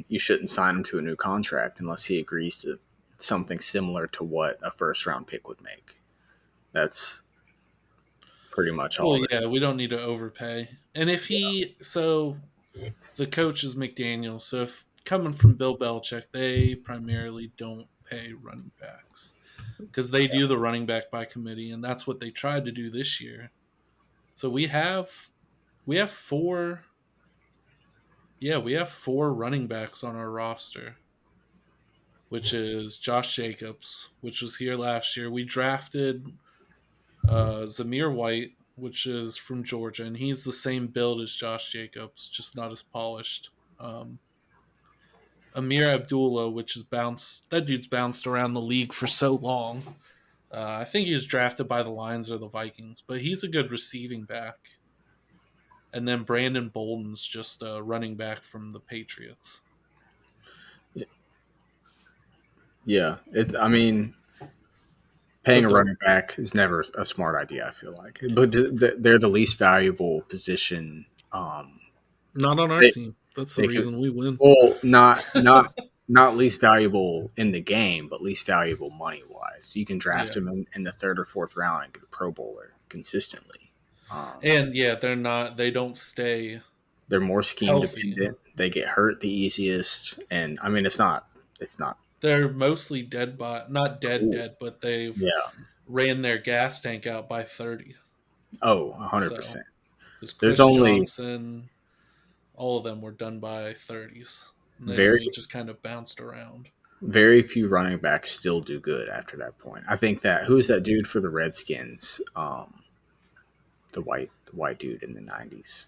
you shouldn't sign him to a new contract unless he agrees to something similar to what a first round pick would make. That's pretty much Well, all that. yeah, we don't need to overpay. And if so the coach is McDaniel, so if coming from Bill Belichick, they primarily don't pay running backs because they do the running back by committee, and that's what they tried to do this year. So we have four. Yeah, we have four running backs on our roster, which is Josh Jacobs, which was here last year. We drafted Zamir White, which is from Georgia, and he's the same build as Josh Jacobs, just not as polished. Amir Abdullah, which is bounced. That dude's bounced around the league for so long. I think he was drafted by the Lions or the Vikings, but he's a good receiving back. And then Brandon Bolden's just a running back from the Patriots. Yeah, it's. I mean, paying But a running back is never a smart idea. I feel like, but they're the least valuable position. not on our They team. That's the they could reason we win. well not least valuable in the game, but least valuable money wise. You can draft Yeah. him in the third or fourth round and get a Pro Bowler consistently. And yeah, they're not. They don't stay They're more scheme healthy. dependent. They get hurt the easiest, and I mean it's not. They're mostly dead by not dead Ooh, dead, but they've yeah. ran their gas tank out by 30. Oh, So 100%. it was There's Chris only Johnson. All of them were done by 30s. And then very we just kind of bounced around. very few running backs still do good after that point. I think that who's that dude for the Redskins? The white dude in the 90s.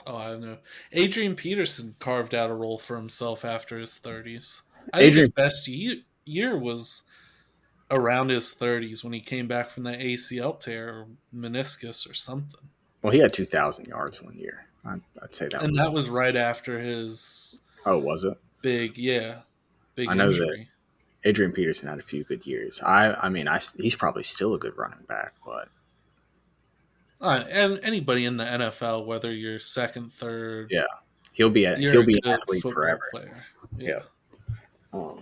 Oh, I don't know. Adrian Peterson carved out a role for himself after his 30s. I think his Adrian, best year was around his 30s when he came back from the ACL tear or meniscus or something. well, he had 2,000 yards one year. I'd say that And was. that was right after his Oh, was it? big I know that injury. Adrian Peterson had a few good years. I mean, he's probably still a good running back, but And anybody in the NFL, whether you're second, third, yeah, you're he'll a be an good athlete football forever. player. Yeah. Yeah.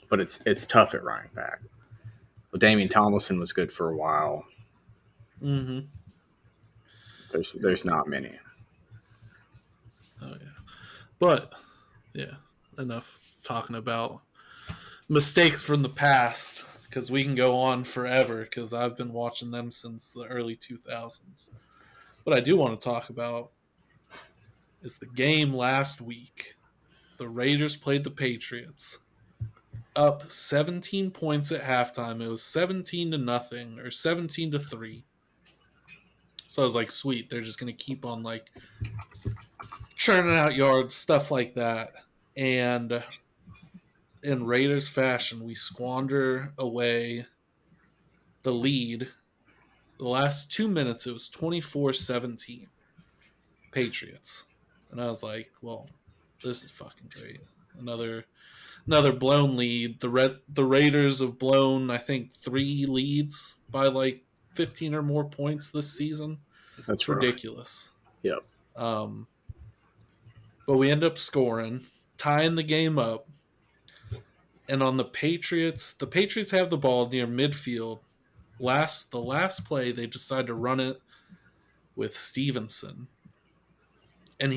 But it's tough at running back. Well, Damian Tomlinson was good for a while. Hmm. There's not many. Oh yeah, but yeah, enough talking about mistakes from the past because we can go on forever because I've been watching them since the early 2000s. What I do want to talk about is the game last week. The Raiders played the Patriots. Up 17 points at halftime. It was 17 to nothing or 17 to 3. So I was like, sweet, they're just going to keep on like churning out yards, stuff like that. And in Raiders fashion, we squander away the lead. The last 2 minutes, it was 24-17 Patriots. And I was like, well, this is fucking great. Another blown lead. The Raiders have blown, I think, 3 leads by like 15 or more points this season. That's It's rough. ridiculous. Yep. Um, but we end up scoring, tying the game up. And on the Patriots have the ball near midfield. The last play, they decide to run it with Stevenson. And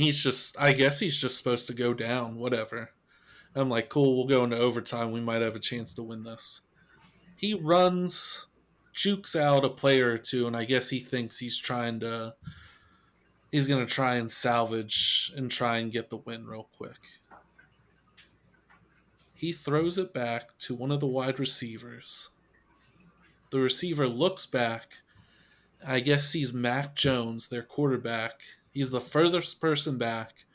I guess he's just supposed to go down, whatever. I'm like, cool, we'll go into overtime. We might have a chance to win this. He runs, jukes out a player or two, and I guess he thinks he's going to try and salvage and try and get the win real quick. He throws it back to one of the wide receivers. The receiver looks back. I guess sees Mac Jones, their quarterback. He's the furthest person back,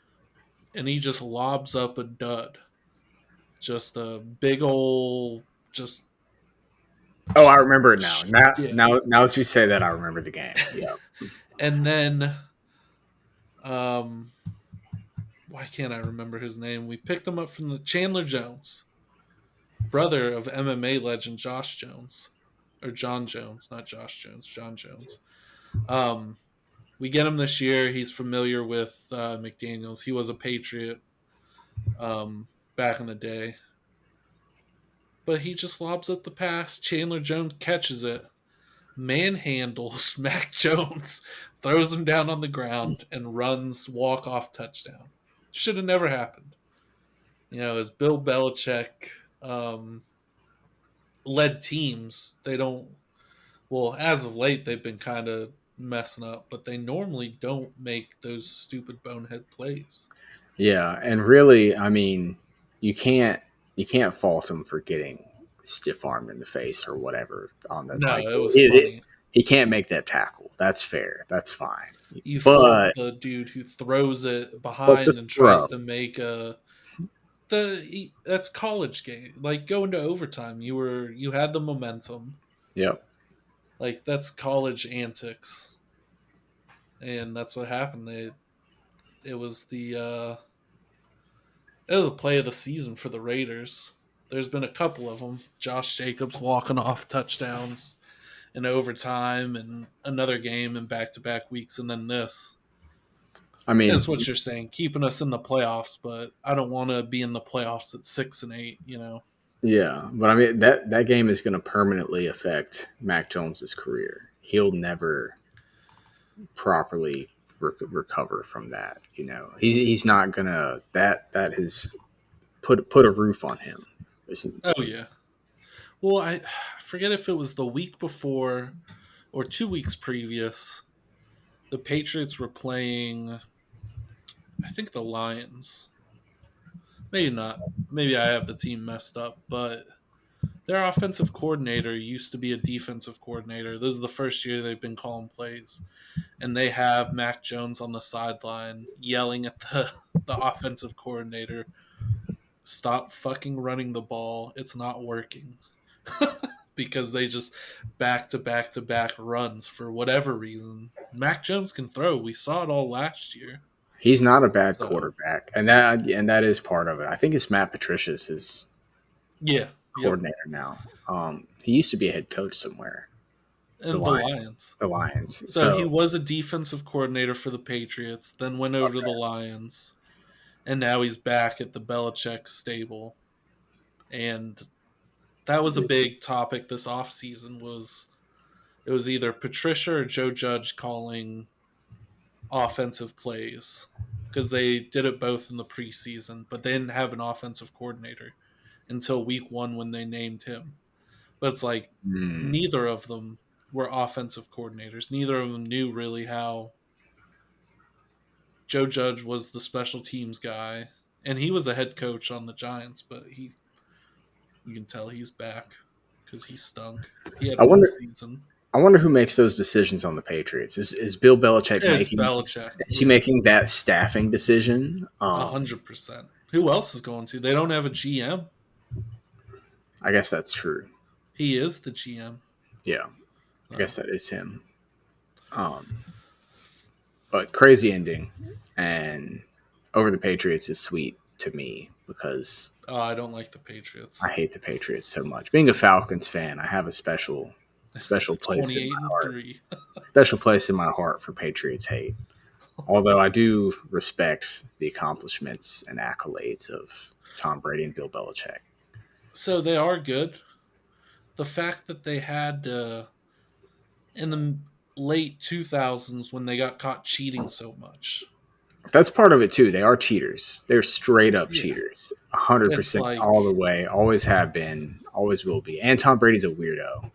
and he just lobs up a dud. Just a big old, just Oh, I remember it now. yeah. Now that you say that, I remember the game. Yeah. And then, um, why can't I remember his name? We picked him up from the Chandler Jones, brother of MMA legend Josh Jones, or John Jones, not Josh Jones, John Jones. Um, we get him this year. He's familiar with McDaniels. He was a Patriot back in the day. But he just lobs up the pass. Chandler Jones catches it, manhandles Mac Jones, throws him down on the ground, and runs walk-off touchdown. Should have never happened. As Bill Belichick led teams, they don't. Well, as of late, they've been kind of messing up, but they normally don't make those stupid bonehead plays. Yeah, and really, I mean, you can't you can't fault him for getting stiff armed in the face or whatever on the No, like. it was funny. He can't make that tackle. That's fair. That's fine. You fault But the dude who throws it the behind and throw. tries to make that's college game. Like going to overtime, you had the momentum. Yep. Like that's college antics, and that's what happened. It was the play of the season for the Raiders. There's been a couple of them. Josh Jacobs walking off touchdowns in overtime, and another game in back-to-back weeks, and then this. I mean, That's what you're saying, keeping us in the playoffs, but I don't want to be in the playoffs at 6-8. yeah, but I mean that game is going to permanently affect Mac Jones's career. He'll never properly recover from that. He's not gonna that has put a roof on him. Oh yeah. Well, I forget if it was the week before or 2 weeks previous. The Patriots were playing, I think, the Lions. Maybe not. Maybe I have the team messed up, but their offensive coordinator used to be a defensive coordinator. This is the first year they've been calling plays, and they have Mac Jones on the sideline yelling at the offensive coordinator, "Stop fucking running the ball. It's not working." Because they just back to back to back runs for whatever reason. Mac Jones can throw. We saw it all last year. He's not a bad So quarterback, and that is part of it. I think it's Matt Patricia's his yeah, yep. coordinator now. He used to be a head coach somewhere. The And the Lions. Lions. The Lions. So he was a defensive coordinator for the Patriots, then went over to the Lions, and now he's back at the Belichick stable. And that was a big topic this offseason. It was either Patricia or Joe Judge calling offensive plays because they did it both in the preseason, but they didn't have an offensive coordinator until week 1 when they named him. But it's like Hmm. neither of them were offensive coordinators. Neither of them knew really how. Joe Judge was the special teams guy, and he was a head coach on the Giants, but you can tell he's back because he stunk. He had I one wonder. season. I wonder who makes those decisions on the Patriots. Is Bill Belichick It's making? Belichick. Is he Yeah, making that staffing decision? 100%. Who else is going to? They don't have a GM. I guess that's true. He is the GM. Yeah, I So, guess that is him. Um, but crazy ending, and over the Patriots is sweet to me because oh, I don't like the Patriots. I hate the Patriots so much. Being a Falcons fan, I have a special place in 28 my and heart. 3. Special place in my heart for Patriots hate. Although I do respect the accomplishments and accolades of Tom Brady and Bill Belichick. So they are good. The fact that they had in the late 2000s when they got caught cheating so much. That's part of it too. They are cheaters. They're straight up Yeah. cheaters. 100% It's like, all the way. Always have been. Always will be. And Tom Brady's a weirdo.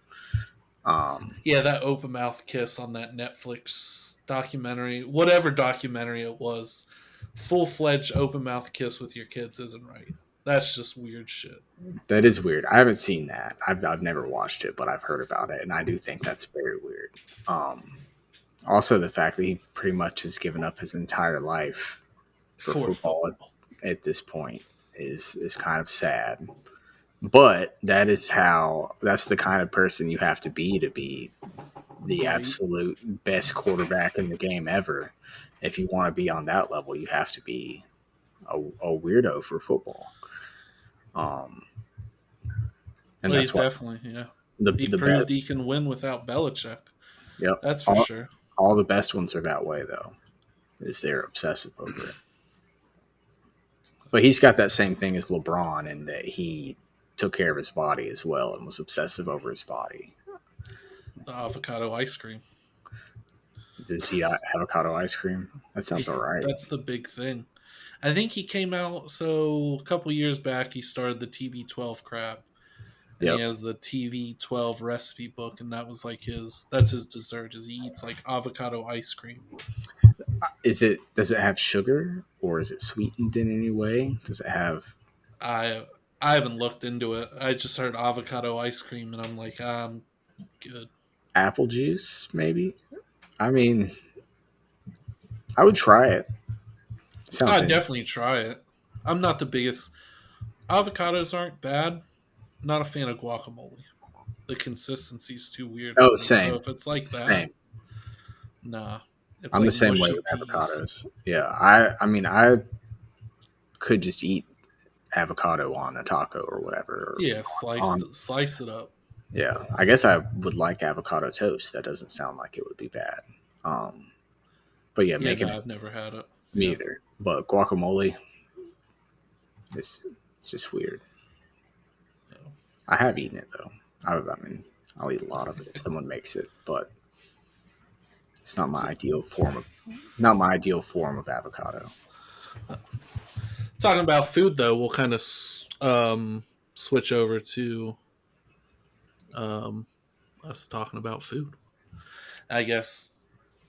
Um, yeah, that open mouth kiss on that Netflix documentary, whatever documentary it was, full fledged open mouth kiss with your kids isn't right. That's just weird shit. that is weird. I haven't seen that. I've never watched it, but I've heard about it, and I do think that's very weird. Um, Also, the fact that he pretty much has given up his entire life for For football football. at this point is kind of sad. But that's the kind of person you have to be the Great. absolute best quarterback in the game ever. If you want to be on that level, you have to be a weirdo for football. Um, and Well, he's that's why definitely, yeah. He the best. proved he can win without Belichick. Yep. That's for All, sure. all the best ones are that way though. Is they're obsessive over it. But he's got that same thing as LeBron in that he took care of his body as well and was obsessive over his body. The avocado ice cream. Does he eat avocado ice cream? That sounds all Yeah, right. that's the big thing. I think he came out, so a couple years back, he started the TB12 crab. And he Yep. has the TV12 recipe book, and that's his dessert. Is he eats like avocado ice cream. Does it have sugar or is it sweetened in any way? Does it have I I haven't looked into it. I just heard avocado ice cream, and I'm like, I'm good. apple juice? Maybe. I mean, I would try it. Sounds I'd interesting. definitely try it. I'm not the biggest. Avocados aren't bad. Not a fan of guacamole. The consistency's too weird for Oh, me. So same, if it's like that, same. nah. It's I'm the like same way mushy with peas. avocados. Yeah, I mean, I could just eat avocado on a taco or whatever. Yeah, On slice it up. Yeah, I guess I would like avocado toast. That doesn't sound like it would be bad. Um, but yeah, Yeah, making no, it I've never had it. me Yeah. either. But guacamole, it's it's just weird. No. I have eaten it though. I mean, I'll eat a lot of it if someone makes it, but it's So not my ideal form of avocado. talking about food, though, we'll kind of switch over to um, us talking about food. I guess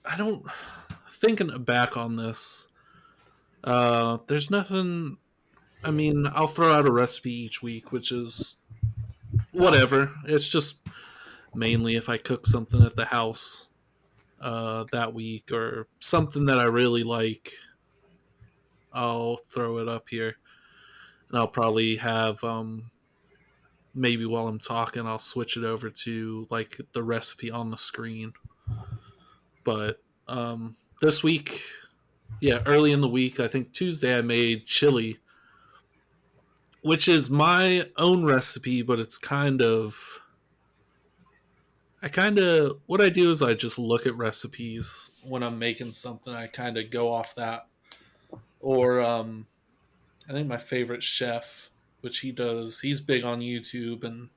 I don't thinking back on this. There's nothing. I mean, I'll throw out a recipe each week, which is whatever. It's just mainly if I cook something at the house that week or something that I really like, I'll throw it up here, and I'll probably have maybe while I'm talking, I'll switch it over to like the recipe on the screen. But this week, yeah, early in the week, I think Tuesday, I made chili, which is my own recipe, but it's what I do is I just look at recipes when I'm making something. I kind of go off that. Or I think my favorite chef, which he's big on YouTube, and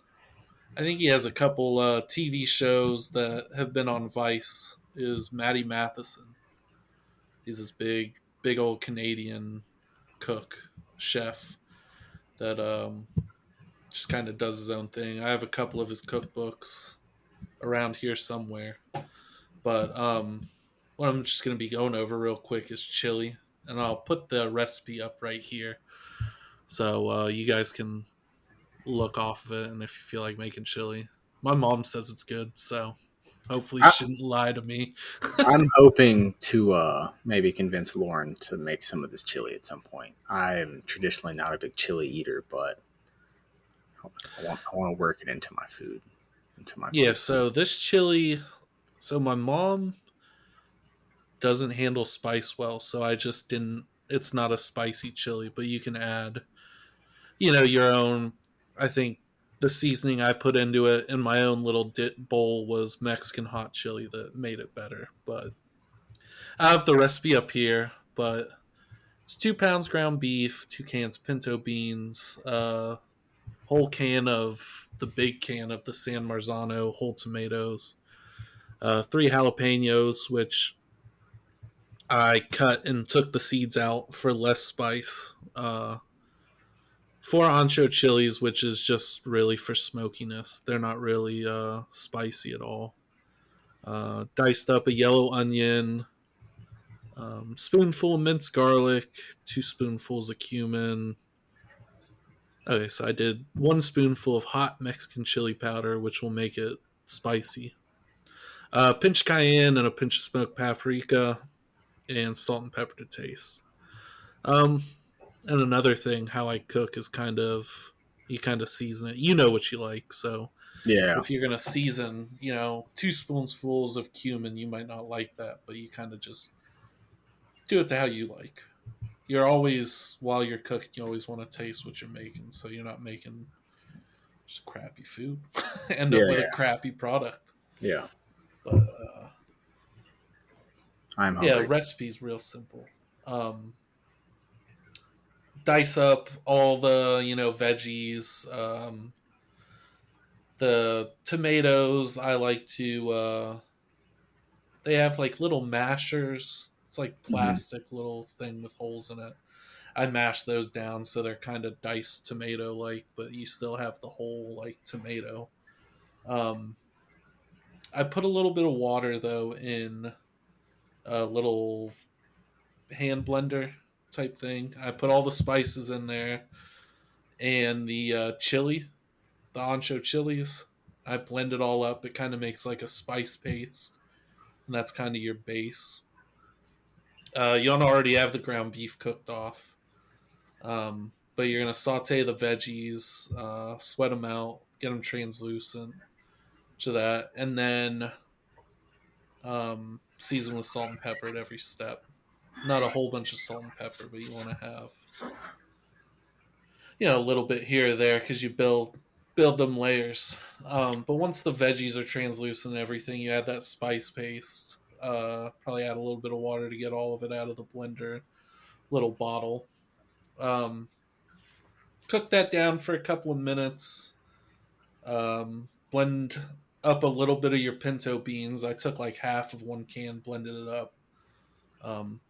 I think he has a couple TV shows that have been on Vice. Is Matty Matheson, He's this big old Canadian cook, chef that just kind of does his own thing. I have a couple of his cookbooks around here somewhere. But what I'm just going to be going over real quick is chili. And I'll put the recipe up right here. So you guys can look off of it. And if you feel like making chili, my mom says it's good. So hopefully I, she shouldn't lie to me. I'm hoping to maybe convince Lauren to make some of this chili at some point. I am traditionally not a big chili eater, but I want to work it into my food, into my Yeah, cuisine. so this chili. So my mom doesn't handle spice well. So I just didn't. It's not a spicy chili, but you can add your own. I think the seasoning I put into it in my own little bowl was Mexican hot chili that made it better. But I have the recipe up here. But it's 2 pounds ground beef, 2 cans pinto beans, whole can of the big can of the San Marzano whole tomatoes, 3 jalapenos, which I cut and took the seeds out for less spice. 4 ancho chilies, which is just really for smokiness. They're not really spicy at all. Diced up a yellow onion, spoonful of minced garlic, 2 spoonfuls of cumin. Okay, so I did 1 spoonful of hot Mexican chili powder, which will make it spicy. A pinch of cayenne and a pinch of smoked paprika, and salt and pepper to taste. Um, and another thing, how I cook is you kind of season it. You know what you like, so Yeah, if you're gonna season, 2 spoonfuls of cumin, you might not like that, but you kind of just do it to how you like. You're always while you're cooking, you always want to taste what you're making, so you're not making just crappy food, end yeah, up with a yeah, crappy product. yeah. But I'm yeah, hungry. recipe's real simple. Um, dice up all the veggies. The tomatoes, I like to. They have like little mashers. It's like Hmm. plastic little thing with holes in it. I mash those down so they're kind of diced tomato like, but you still have the whole like tomato. Um, I put a little bit of water though in a little hand blender type thing. I put all the spices in there and the chili, the ancho chilies. I blend it all up. It kind of makes like a spice paste, and that's kind of your base. You already have the ground beef cooked off, but you're gonna saute the veggies, sweat them out, get them translucent to that, and then season with salt and pepper at every step. Not a whole bunch of salt and pepper, but you want to have a little bit here or there because you build them layers. But once the veggies are translucent and everything, you add that spice paste. Probably add a little bit of water to get all of it out of the blender. Little bottle. Um, Cook that down for a couple of minutes. Blend up a little bit of your pinto beans. I took like half of 1 can, blended it up.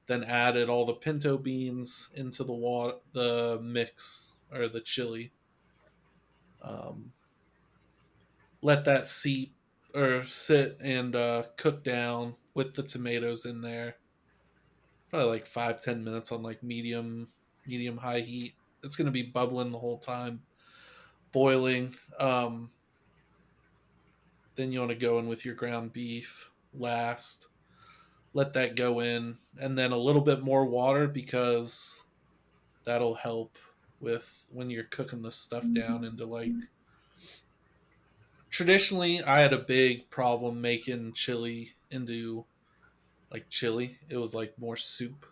Then added all the pinto beans into the mix or the chili. Um, Let that seep or sit and cook down with the tomatoes in there. Probably like 5-10 minutes on like medium high heat. It's gonna be bubbling the whole time, boiling. Then you want to go in with your ground beef last. Let that go in, and then a little bit more water because that'll help with when you're cooking the stuff down into like. Traditionally, I had a big problem making chili into like chili. It was like more soup.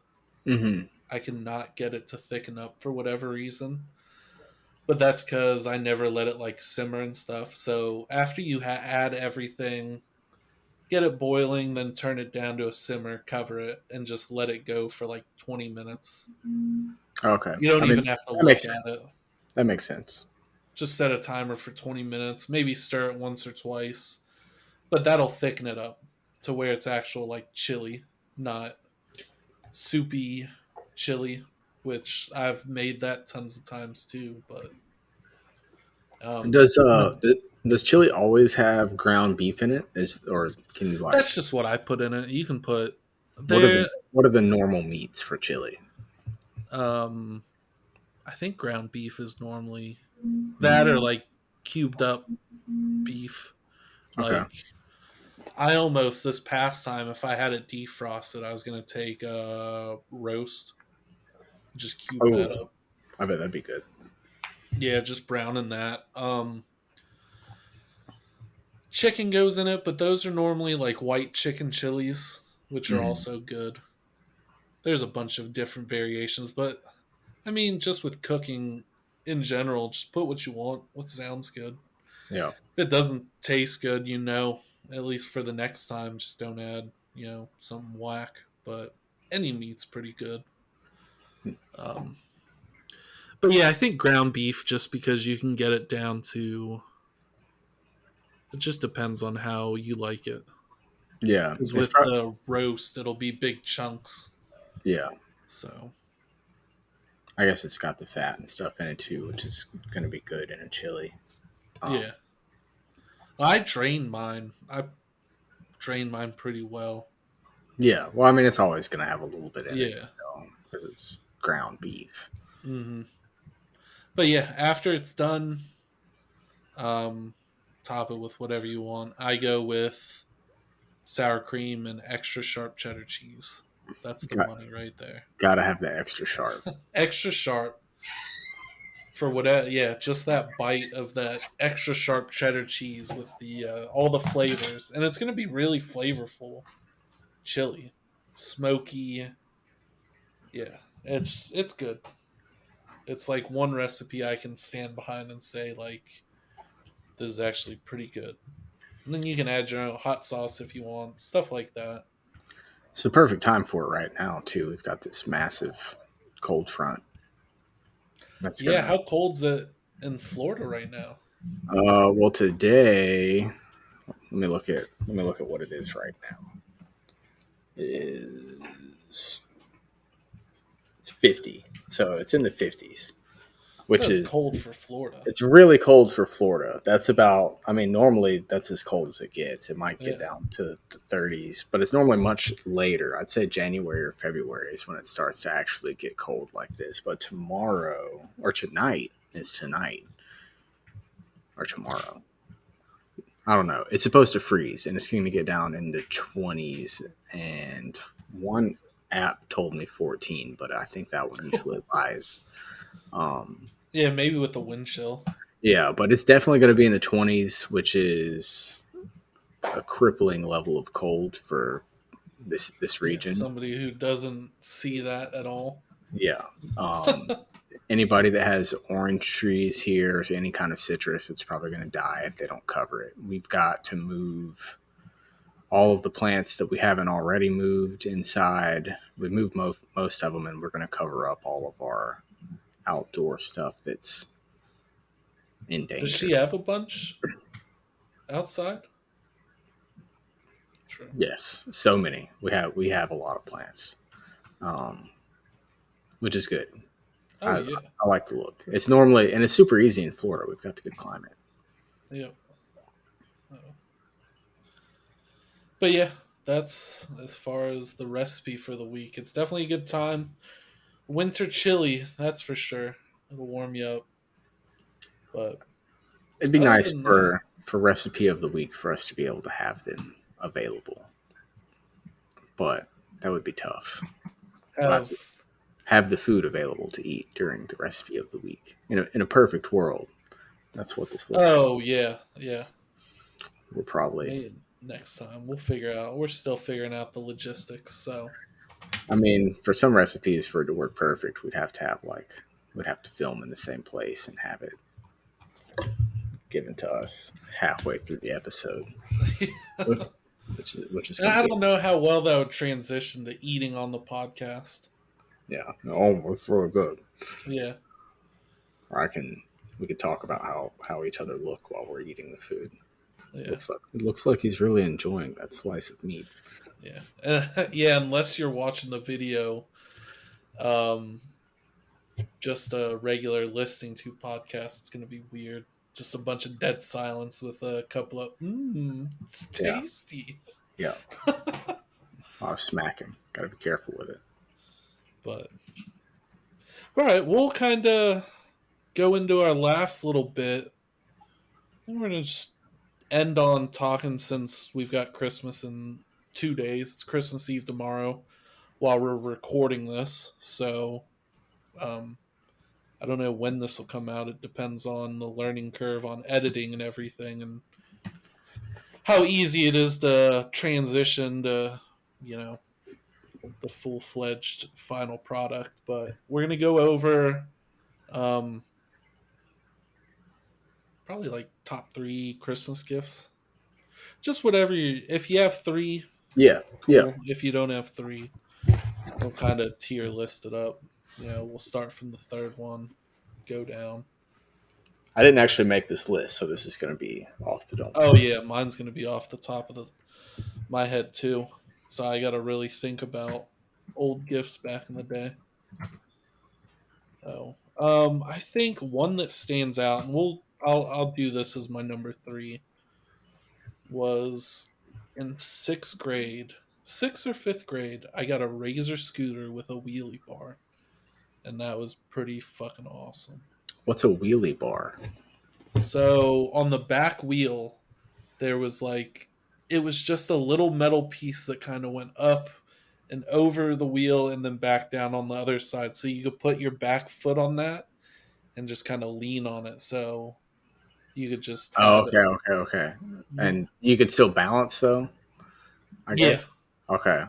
Hmm. I cannot get it to thicken up for whatever reason. But that's because I never let it like simmer and stuff. So after you add everything, get it boiling, then turn it down to a simmer, cover it, and just let it go for like 20 minutes. Okay. You don't I mean, even have to that makes look at it. sense. That makes sense. Just set a timer for 20 minutes. Maybe stir it once or twice. But that'll thicken it up to where it's actual like chili, not soupy chili, which I've made that tons of times too. But um, Does no, does chili always have ground beef in it? Is or can you like that's just what I put in it. You can put what are the there. normal meats for chili? Um, I think ground beef is normally that, or Mm, like cubed up beef. okay. Like I almost this past time, if I had it defrosted, I was gonna take a roast, just cube Oh, that up. I bet that'd be good. Yeah, just browning that. Chicken goes in it, but those are normally like white chicken chilies, which are Mhm. also good. There's a bunch of different variations, but I mean, just with cooking in general, just put what you want, what sounds good. Yeah. If it doesn't taste good, at least for the next time, just don't add, some whack. But any meat's pretty good. Um, but yeah, I think ground beef, just because you can get it down to, it just depends on how you like it. Yeah. Because It's with probably the roast, it'll be big chunks. yeah. So I guess it's got the fat and stuff in it too, which is going to be good in a chili. Um, yeah, I drain mine pretty well. yeah. Well, I mean, it's always going to have a little bit in it Yeah. still because it's ground beef. Hmm. But yeah, after it's done, um, top it with whatever you want. I go with sour cream and extra sharp cheddar cheese. That's the Got money right there. got to have the extra sharp. Extra sharp for whatever. Yeah, just that bite of that extra sharp cheddar cheese with the all the flavors, and it's gonna be really flavorful. Chili, smoky. Yeah, it's good. It's like one recipe I can stand behind and say like this is actually pretty good. And then you can add your own hot sauce if you want, stuff like that. It's the perfect time for it right now too. We've got this massive cold front that's Yeah, gonna. how cold's it in Florida right now? Well, today let me look at what it is right now. It is it's 50, so it's in the 50s, which That's is cold for Florida. it's really cold for Florida. That's about, I mean, normally that's as cold as it gets. It might get Yeah. down to the 30s, but it's normally much later. I'd say January or February is when it starts to actually get cold like this. But tomorrow or tonight is tonight or tomorrow. I don't know. It's supposed to freeze and it's going to get down in the 20s. And one app told me 14, but I think that one usually lies. Um, Yeah, maybe with the wind chill. yeah, but it's definitely going to be in the 20s, which is a crippling level of cold for this Yeah, region. somebody who doesn't see that at all. Yeah. Anybody that has orange trees here, or any kind of citrus, it's probably going to die if they don't cover it. We've got to move all of the plants that we haven't already moved inside. We moved most of them, and we're going to cover up all of our outdoor stuff that's in Does danger. she have a bunch outside? True. Yes, so many. We have a lot of plants, um, which is good. Oh I, yeah. I like the look. It's normally and it's super easy in Florida. We've got the good climate. Yep. Oh. But yeah, that's as far as the recipe for the week. It's definitely a good time. Winter chili, that's for sure. It'll warm you up. But It'd be other nice than that, for recipe of the week for us to be able to have them available, but that would be tough. We'll have have to have the food available to eat during the recipe of the week. In a perfect world, that's what this looks like. oh yeah, yeah. We're probably, Maybe next time we'll figure out. We're still figuring out the logistics. So I mean, for some recipes for it to work perfect, we'd have to film in the same place and have it given to us halfway through the episode, and which is going to I be don't know how well that would transition to eating on the podcast. yeah. Oh, it's really good. Yeah, Or we could talk about how each other look while we're eating the food. Yeah, It looks like he's really enjoying that slice of meat. yeah, yeah. Unless you're watching the video, um, just a regular listening to podcast, it's gonna be weird. Just a bunch of dead silence with a couple of it's Yeah, tasty. yeah. Oh, smacking. Got to be careful with it. But all right, we'll kind of go into our last little bit, and we're gonna just end on talking since we've got Christmas in 2 days. It's Christmas Eve tomorrow while we're recording this, so um, I don't know when this will come out. It depends on the learning curve on editing and everything, and how easy it is to transition to, you know, the full fledged final product. But we're gonna go over um, probably like top 3 Christmas gifts. Just whatever you. If you have 3, Yeah, yeah. cool. If you don't have 3, we'll kind of tier list it up. You know, we'll start from the third one, go down. I didn't actually make this list, so this is going to be off the dome. Oh yeah, mine's gonna be off the top of my head too. So I got to really think about old gifts back in the day. Oh, I think one that stands out, and I'll do this as my number 3, was in 6th grade, 6th or 5th grade. I got a Razor scooter with a wheelie bar, and that was pretty fucking awesome. What's a wheelie bar? So on the back wheel, there was like, it was just a little metal piece that kind of went up and over the wheel and then back down on the other side. So you could put your back foot on that and just kind of lean on it. So you could just Oh, have it. okay, okay, okay. And you could still balance, though, I Yeah. guess? Okay.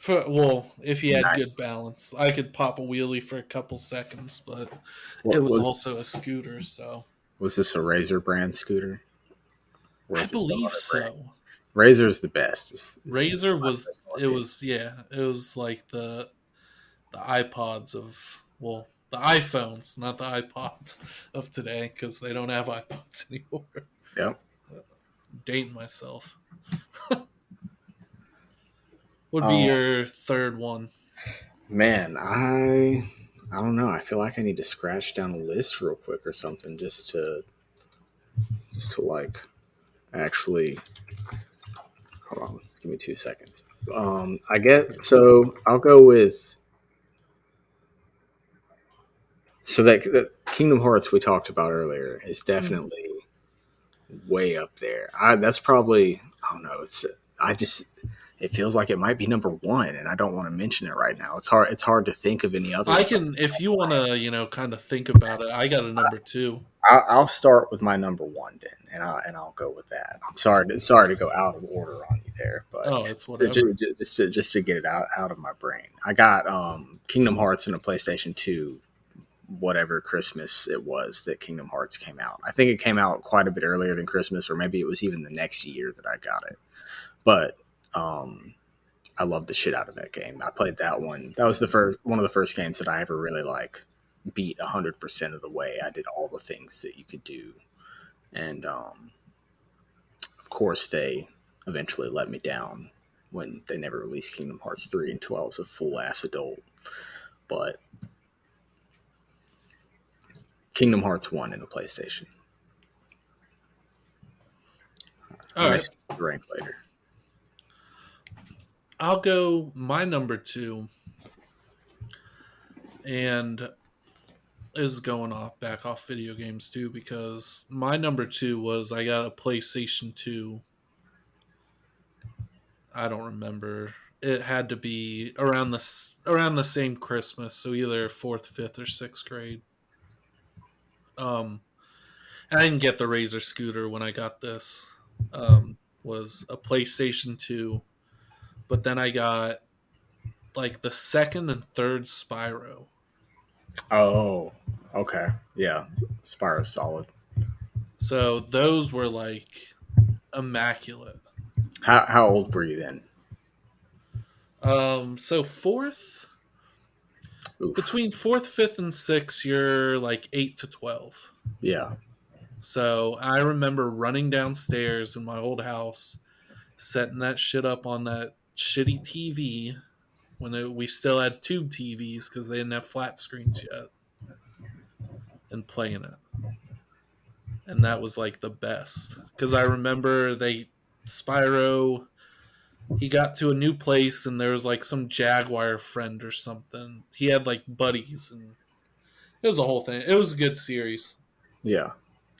Well, if you had good Nice. balance, I could pop a wheelie for a couple seconds, but it What was was also a scooter. So was this a Razor brand scooter? Or I is it some believe other brand? so. Razor's the best. Is Razor my was, personal it opinion. was, yeah, it was like the iPods of, well, the iPhones, not the iPods of today, because they don't have iPods anymore. Yep. Dating myself. Would be Um, your third one. man, I don't know. I feel like I need to scratch down a list real quick or something just to like actually hold on. Give me 2 seconds. I get so I'll go with that Kingdom Hearts we talked about earlier is Mm. definitely way up there. That's probably I don't know. I just it feels like it might be number one, and I don't want to mention it right now. It's hard to think of any other I ones. can, if you want to, kind of think about it. I got a number 2. I'll start with my number one then, and I'll go with that. I'm sorry to go out of order on you there, but Oh, it's whatever. just to get it out of my brain. I got Kingdom Hearts and a PlayStation 2 whatever Christmas it was that Kingdom Hearts came out. I think it came out quite a bit earlier than Christmas, or maybe it was even the next year that I got it. But I loved the shit out of that game. I played that one. That was the first one of the first games that I ever really like beat 100% of the way. I did all the things that you could do, and of course they eventually let me down when they never released Kingdom Hearts 3 until I was a full ass adult. But Kingdom Hearts 1 in the PlayStation. All I may right. skip the rank later. I'll go my number 2, and this is going back off video games too, because my number 2 was I got a PlayStation 2. I don't remember. It had to be around the same Christmas, so either 4th, 5th, or 6th grade. Um, and I didn't get the Razor scooter when I got this. Was a PlayStation 2, but then I got like the second and third Spyro. Oh, okay. Yeah. Spyro's solid. So those were like immaculate. How old were you then? So fourth, Oof. between 4th, 5th, and 6th, you're like 8 to 12. Yeah. So I remember running downstairs in my old house, setting that shit up on that shitty TV when we still had tube TVs because they didn't have flat screens yet, and playing it. And that was like the best because I remember Spyro, he got to a new place and there was like some Jaguar friend or something. He had like buddies and it was a whole thing. It was a good series. Yeah.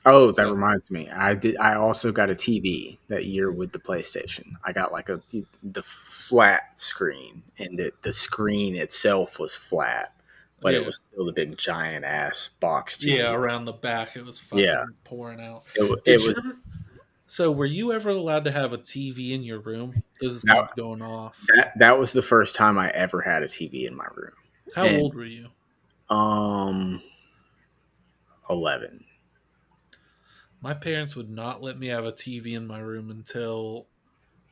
Oh, that So reminds me. I also got a TV that year with the PlayStation. I got like the flat screen, and the screen itself was flat, but it yeah, was still the big giant ass box yeah. TV. Around the back, it was Yeah. fucking pouring out. It Did you was ever? So were you ever allowed to have a TV in your room? This is that, kind of going off. that was the first time I ever had a TV in my room. How And old were you? um 11. My parents would not let me have a TV in my room until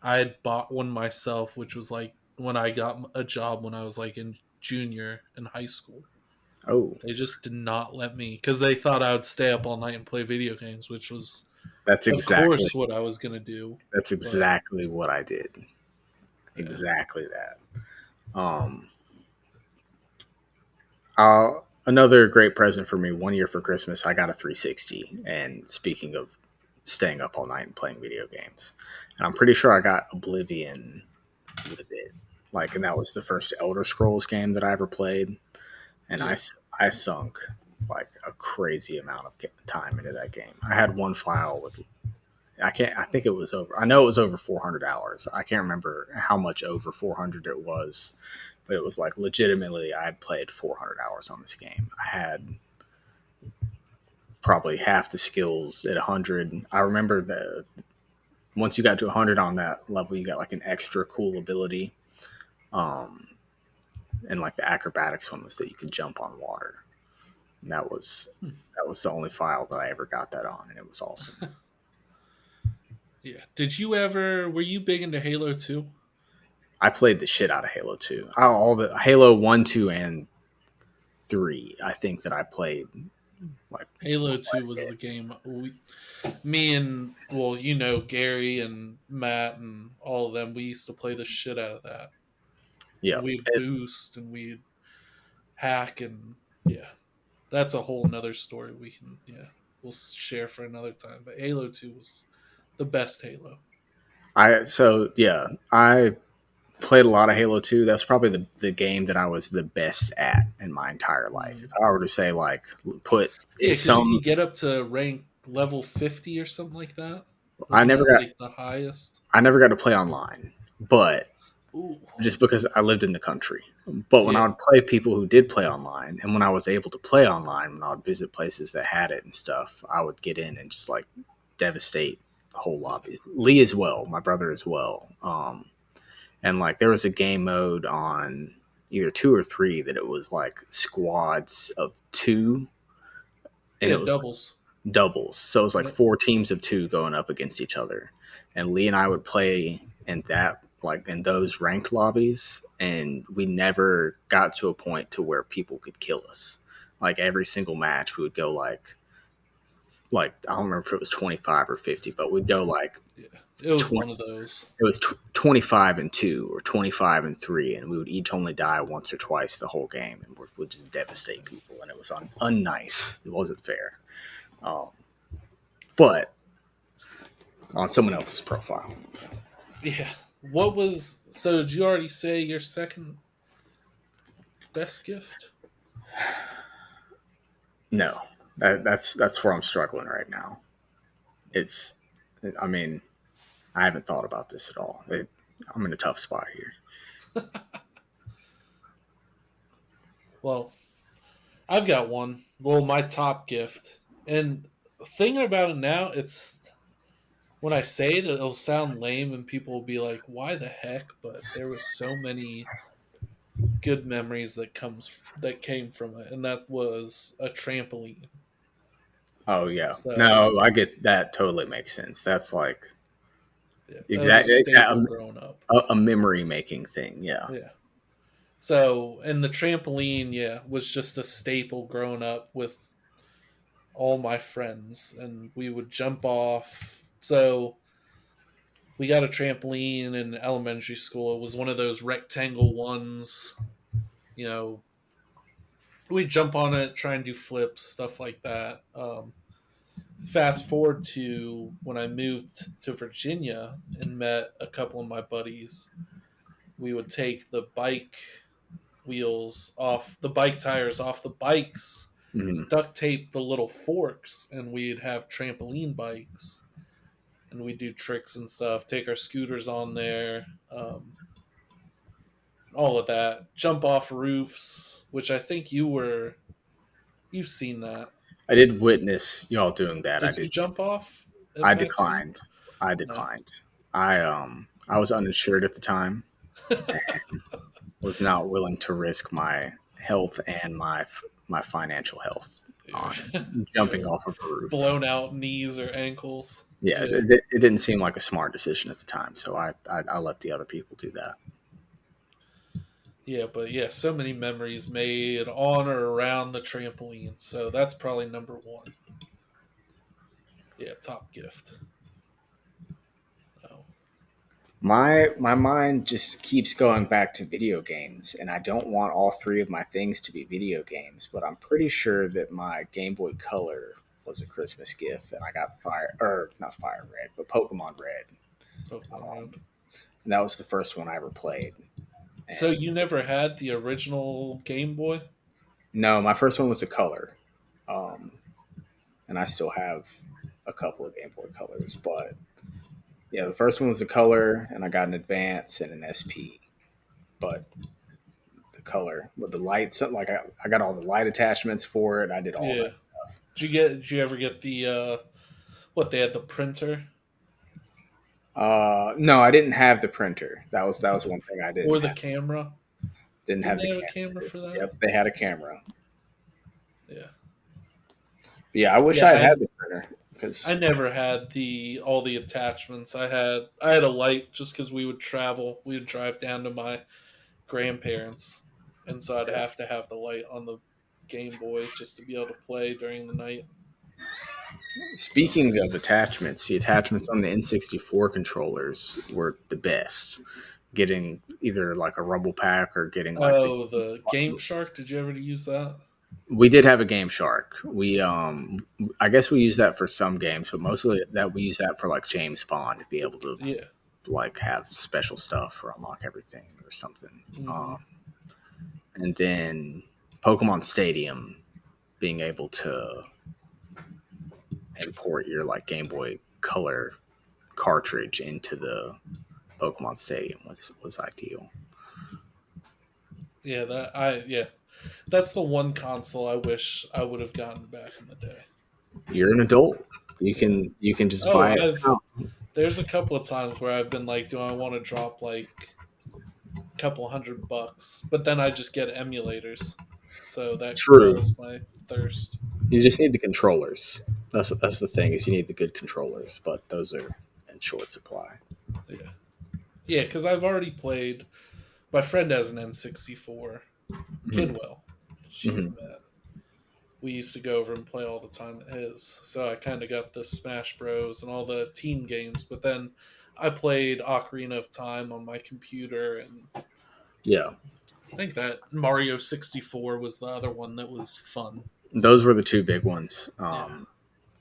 I had bought one myself, which was like when I got a job when I was like in junior in high school. Oh, They just did not let me because they thought I would stay up all night and play video games, which was, that's of exactly course, what I was gonna do. that's But exactly what I did. yeah, Exactly that. Um Another great present for me. One year for Christmas, I got a 360. And speaking of staying up all night and playing video games, and I'm pretty sure I got Oblivion with it. Like, and that was the first Elder Scrolls game that I ever played. And yeah, I sunk like a crazy amount of time into that game. I had one file with I think it was over. I know it was over 400 hours. I can't remember how much over 400 it was, but it was like legitimately I had played 400 hours on this game. I had probably half the skills at 100. I remember the once you got to 100 on that level, you got like an extra cool ability. Um, and like the acrobatics one was that you could jump on water. And that was the only file that I ever got that on, and it was awesome. yeah. Did you ever? Were you big into Halo 2? I played the shit out of Halo 2. All the Halo 1, 2, and 3, I think that I played like Halo 2 was the game me and well, Gary and Matt and all of them. We used to play the shit out of that. yeah. And we'd boost and we'd hack and yeah, that's a whole nother story we can we'll share for another time. But Halo 2 was the best Halo. I played a lot of Halo 2. That's probably the game that I was the best at in my entire life. If Mm. I were to say like put Yeah, because you some could get up to rank level 50 or something like that. I Wasn't never that got like the highest? I never got to play online, but Ooh. just because I lived in the country. But when I Yeah. would play people who did play online, and when I was able to play online, when I would visit places that had it and stuff, I would get in and just like devastate the whole lobbies. Lee as well, my brother as well. And like there was a game mode on either 2 or 3 that it was like squads of 2, and Yeah, it was doubles. doubles. So it was like Yep. 4 teams of 2 going up against each other. And Lee and I would play in that like in those ranked lobbies, and we never got to a point to where people could kill us. Like every single match we would go like I don't remember if it was 25 or 50, but we'd go like Yeah. It was 20, one of those. it was 25-2 or 25-3, and we would each only die once or twice the whole game, and would just devastate people, and it was unnice. It wasn't fair. Um, but on someone else's profile. Yeah. What was so did you already say your second best gift? No, that's where I'm struggling right now. It's, I mean, I haven't thought about this at all. I'm in a tough spot here. Well, I've got one. Well, my top gift. And thinking about it now, it's when I say it, it'll sound lame and people will be like, "Why the heck?" But there was so many good memories that came from it, and that was a trampoline. Oh yeah, So no, I get that. Totally makes sense. That's like yeah, that was a exact staple growing up. a memory making thing. Yeah, Yeah. So and the trampoline, yeah, was just a staple growing up with all my friends, and we would jump off. So we got a trampoline in elementary school. It was one of those rectangle ones. You know, we jump on it, try and do flips, stuff like that. Fast forward to when I moved to Virginia and met a couple of my buddies. We would take the bike wheels off, the bike tires off the bikes, Mhm. duct tape the little forks, and we'd have trampoline bikes, and we'd do tricks and stuff, take our scooters on there, all of that, jump off roofs, which I think you've seen that. I did witness y'all doing that. Did you jump off at I Matt's feet? declined. I No. declined. I was uninsured at the time. Was not willing to risk my health and my financial health on jumping Your off of a roof. blown out knees or ankles. Yeah, Yeah. it didn't seem like a smart decision at the time, so I let the other people do that. Yeah, but yeah, so many memories made on or around the trampoline. So that's probably number one. Yeah, top gift. Oh. My mind just keeps going back to video games, and I don't want all three of my things to be video games, but I'm pretty sure that my Game Boy Color was a Christmas gift, and I got Fire or not Fire Red, but Pokemon Red, Pokemon Red. and that was the first one I ever played. So And you never had the original Game Boy? no, my first one was a Color, um, and I still have a couple of Game Boy Colors, but yeah, the first one was a Color, and I got an Advance and an SP, but the Color with the lights. Like I got all the light attachments for it. I did all Yeah. that stuff. Did you ever get the what they had the printer No, I didn't have the printer. That was one thing I didn't or the have. camera? Didn't Didn't have they the have a camera. camera for that? Yep, they had a camera. Yeah. But yeah, I wish Yeah, I had the printer because I never had the all the attachments. I had a light just because we would travel. We would drive down to my grandparents, and so I'd have to have the light on the Game Boy just to be able to play during the night. So speaking of attachments, the attachments on the N64 controllers were the best. Getting either like a rumble pack or getting like the oh, the Game Shark. Did you ever use that? we did have a Game Shark. We I guess we use that for some games, but mostly that we use that for like James Bond to be able to Yeah. like have special stuff or unlock everything or something. Hmm. And then Pokemon Stadium being able to import your like Game Boy Color cartridge into the Pokemon Stadium was ideal. Yeah. That's the one console I wish I would have gotten back in the day. You're an adult. Yeah. You can just Oh, buy it now. there's a couple of times where I've been like, do I want to drop like a couple $100? But then I just get emulators, so that True. quells my thirst. You just need the controllers. That's the thing is you need the good controllers, but those are in short supply. Yeah, yeah, because I've already played. My friend has an N64. Mhm. Kidwell, that you've Mhm. met. We used to go over and play all the time at his. So I kind of got the Smash Bros. And all the team games. But then I played Ocarina of Time on my computer, and Yeah, I think that Mario 64 was the other one that was fun. those were the two big ones. Yeah.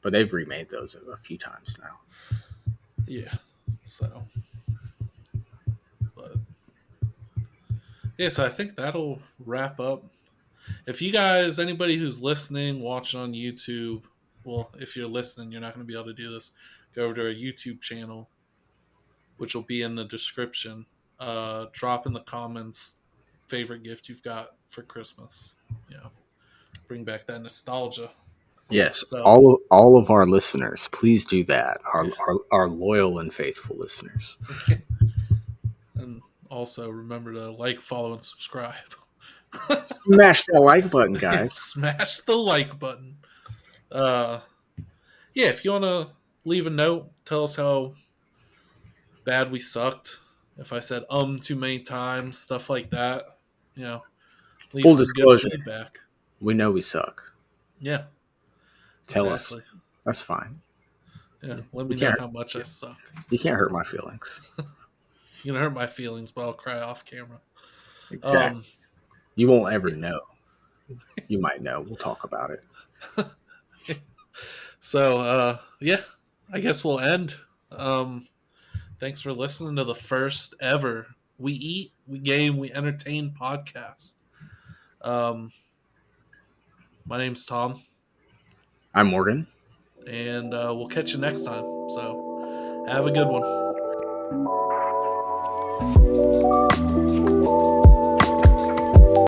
But they've remade those a few times now. Yeah. So, but yeah, so I think that'll wrap up. If you guys, anybody who's listening, watching on YouTube, well, if you're listening, you're not going to be able to do this. Go over to our YouTube channel, which will be in the description. Drop in the comments favorite gift you've got for Christmas. You know, bring back that nostalgia. Yes, So, all of our listeners, please do that. yeah. Our loyal and faithful listeners. And also remember to like, follow, and subscribe. Smash that like button, guys. Smash the like button. Uh, yeah, if you want to leave a note, tell us how bad we sucked. If I said too many times, stuff like that, you know, leave Full some good disclosure, feedback. we know we suck. Yeah. Tell Exactly. us. That's fine. Yeah, let me You know can't. how much I suck. You can't hurt my feelings. You can hurt my feelings, but I'll cry off camera. Exactly. You won't ever know. You might know. We'll talk about it. So, yeah, I guess we'll end. Thanks for listening to the first ever We Eat, We Game, We Entertain podcast. My name's Tom, I'm Morgan. and we'll catch you next time. So, have a good one.